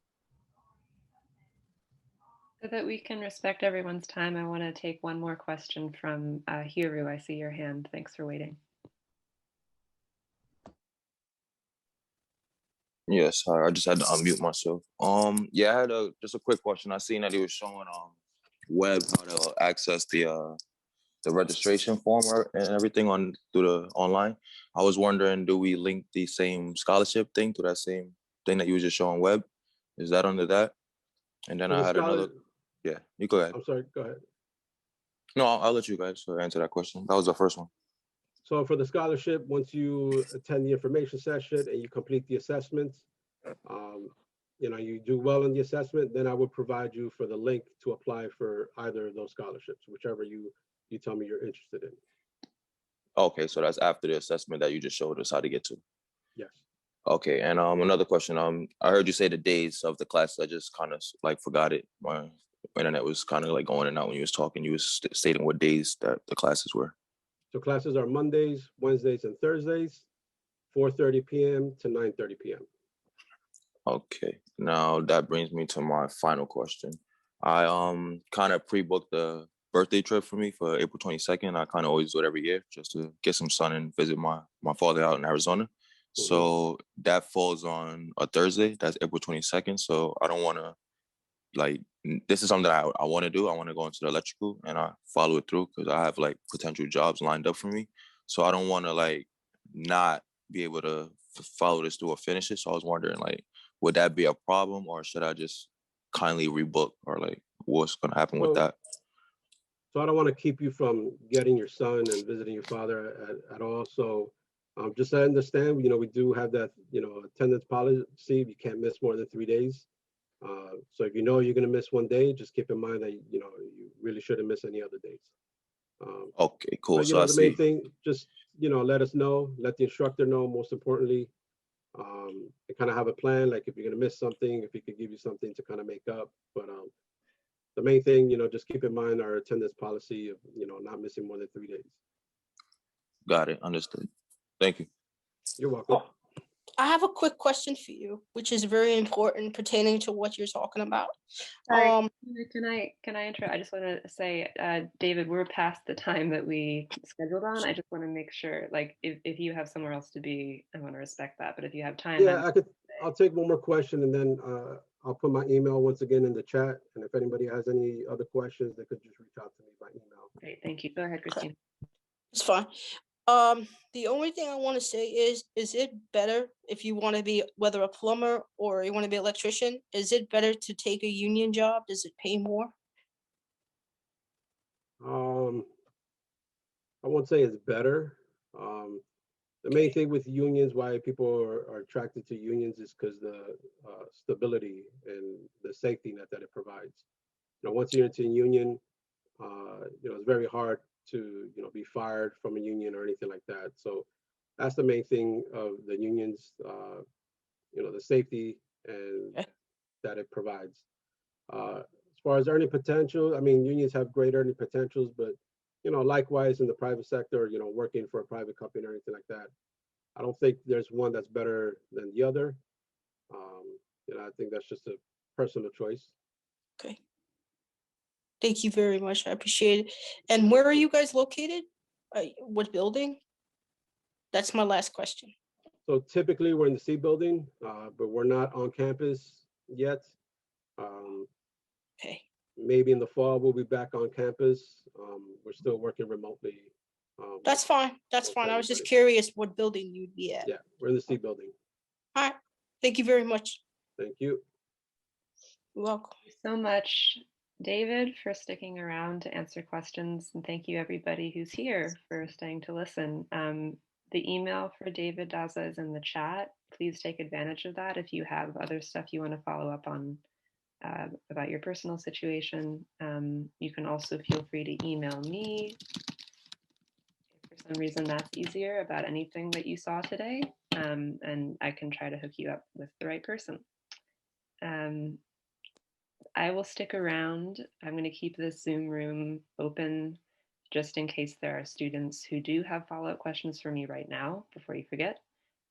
So that we can respect everyone's time, I want to take one more question from Hiru. I see your hand. Thanks for waiting. Yes, I just had to unmute myself. Yeah, I had just a quick question. I seen that he was showing web how to access the registration form and everything through the online. I was wondering, do we link the same scholarship thing to that same thing that you was just showing web? Is that under that? And then I had another. Yeah, you go ahead. I'm sorry, go ahead. No, I'll let you guys answer that question. That was the first one. So for the scholarship, once you attend the information session and you complete the assessments, you do well in the assessment, then I would provide you for the link to apply for either of those scholarships, whichever you tell me you're interested in. Okay, so that's after the assessment that you just showed us how to get to. Yes. Okay, and another question. I heard you say the days of the class. I just kind of forgot it. My internet was kind of going in and out when you was talking. You was stating what days that the classes were. So classes are Mondays, Wednesdays, and Thursdays. 4:30 p.m. to 9:30 p.m. Okay, now that brings me to my final question. I kind of pre-booked the birthday trip for me for April 22nd. I kind of always do it every year just to get some sun and visit my father out in Arizona. So that falls on a Thursday. That's April 22nd. So I don't want to this is something that I want to do. I want to go into the electrical and I follow it through because I have like potential jobs lined up for me. So I don't want to like not be able to follow this through or finish it. So I was wondering like, would that be a problem or should I just kindly rebook or like what's going to happen with that? So I don't want to keep you from getting your son and visiting your father at all. So just to understand, we do have that, attendance policy. You can't miss more than 3 days. So if you know you're going to miss one day, just keep in mind that, you really shouldn't miss any other days. Okay, cool. But, So I the see. main thing, just, let us know, let the instructor know, most importantly, and kind of have a plan, like if you're going to miss something, if he could give you something to kind of make up. But the main thing, just keep in mind our attendance policy of, not missing more than 3 days. Got it. Understood. Thank you. You're welcome. I have a quick question for you, which is very important pertaining to what you're talking about. Sorry, can I interrupt? I just want to say, David, we're past the time that we scheduled on. I just want to make sure, like, if you have somewhere else to be, I want to respect that. But if you have time, Yeah, I'll take one more question and then I'll put my email once again in the chat. And if anybody has any other questions, they could just reach out to me by email. Great, thank you. Go ahead, Christine. It's fine. The only thing I want to say is it better if you want to be whether a plumber or you want to be an electrician, is it better to take a union job? Does it pay more? I won't say it's better. The main thing with unions, why people are attracted to unions is because the stability and the safety net that it provides. Once you're into a union, it's very hard to, be fired from a union or anything like that. So that's the main thing of the unions, the safety and that it provides. As far as earning potential, I mean, unions have great earning potentials, but, likewise in the private sector, working for a private company or anything like that, I don't think there's one that's better than the other. I think that's just a personal choice. Okay. Thank you very much. I appreciate it. And where are you guys located? What building? That's my last question. So typically we're in the C building, but we're not on campus yet. Okay. Maybe in the fall we'll be back on campus. We're still working remotely. That's fine. That's fine. I was just curious what building you'd be at. Yeah, we're in the C building. All right. Thank you very much. Thank you. You're welcome. Thank you so much, David, for sticking around to answer questions. And thank you everybody who's here for staying to listen. The email for David Daza is in the chat. Please take advantage of that if you have other stuff you want to follow up on about your personal situation. You can also feel free to email me if for some reason that's easier about anything that you saw today, and I can try to hook you up with the right person. I will stick around. I'm going to keep this Zoom room open just in case there are students who do have follow-up questions for me right now before you forget.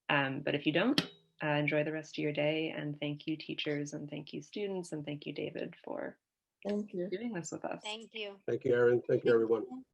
But if you don't, enjoy the rest of your day, and thank you teachers, and thank you students, and thank you David for doing this with us. Thank you. Thank you, Erin. Thank you, everyone.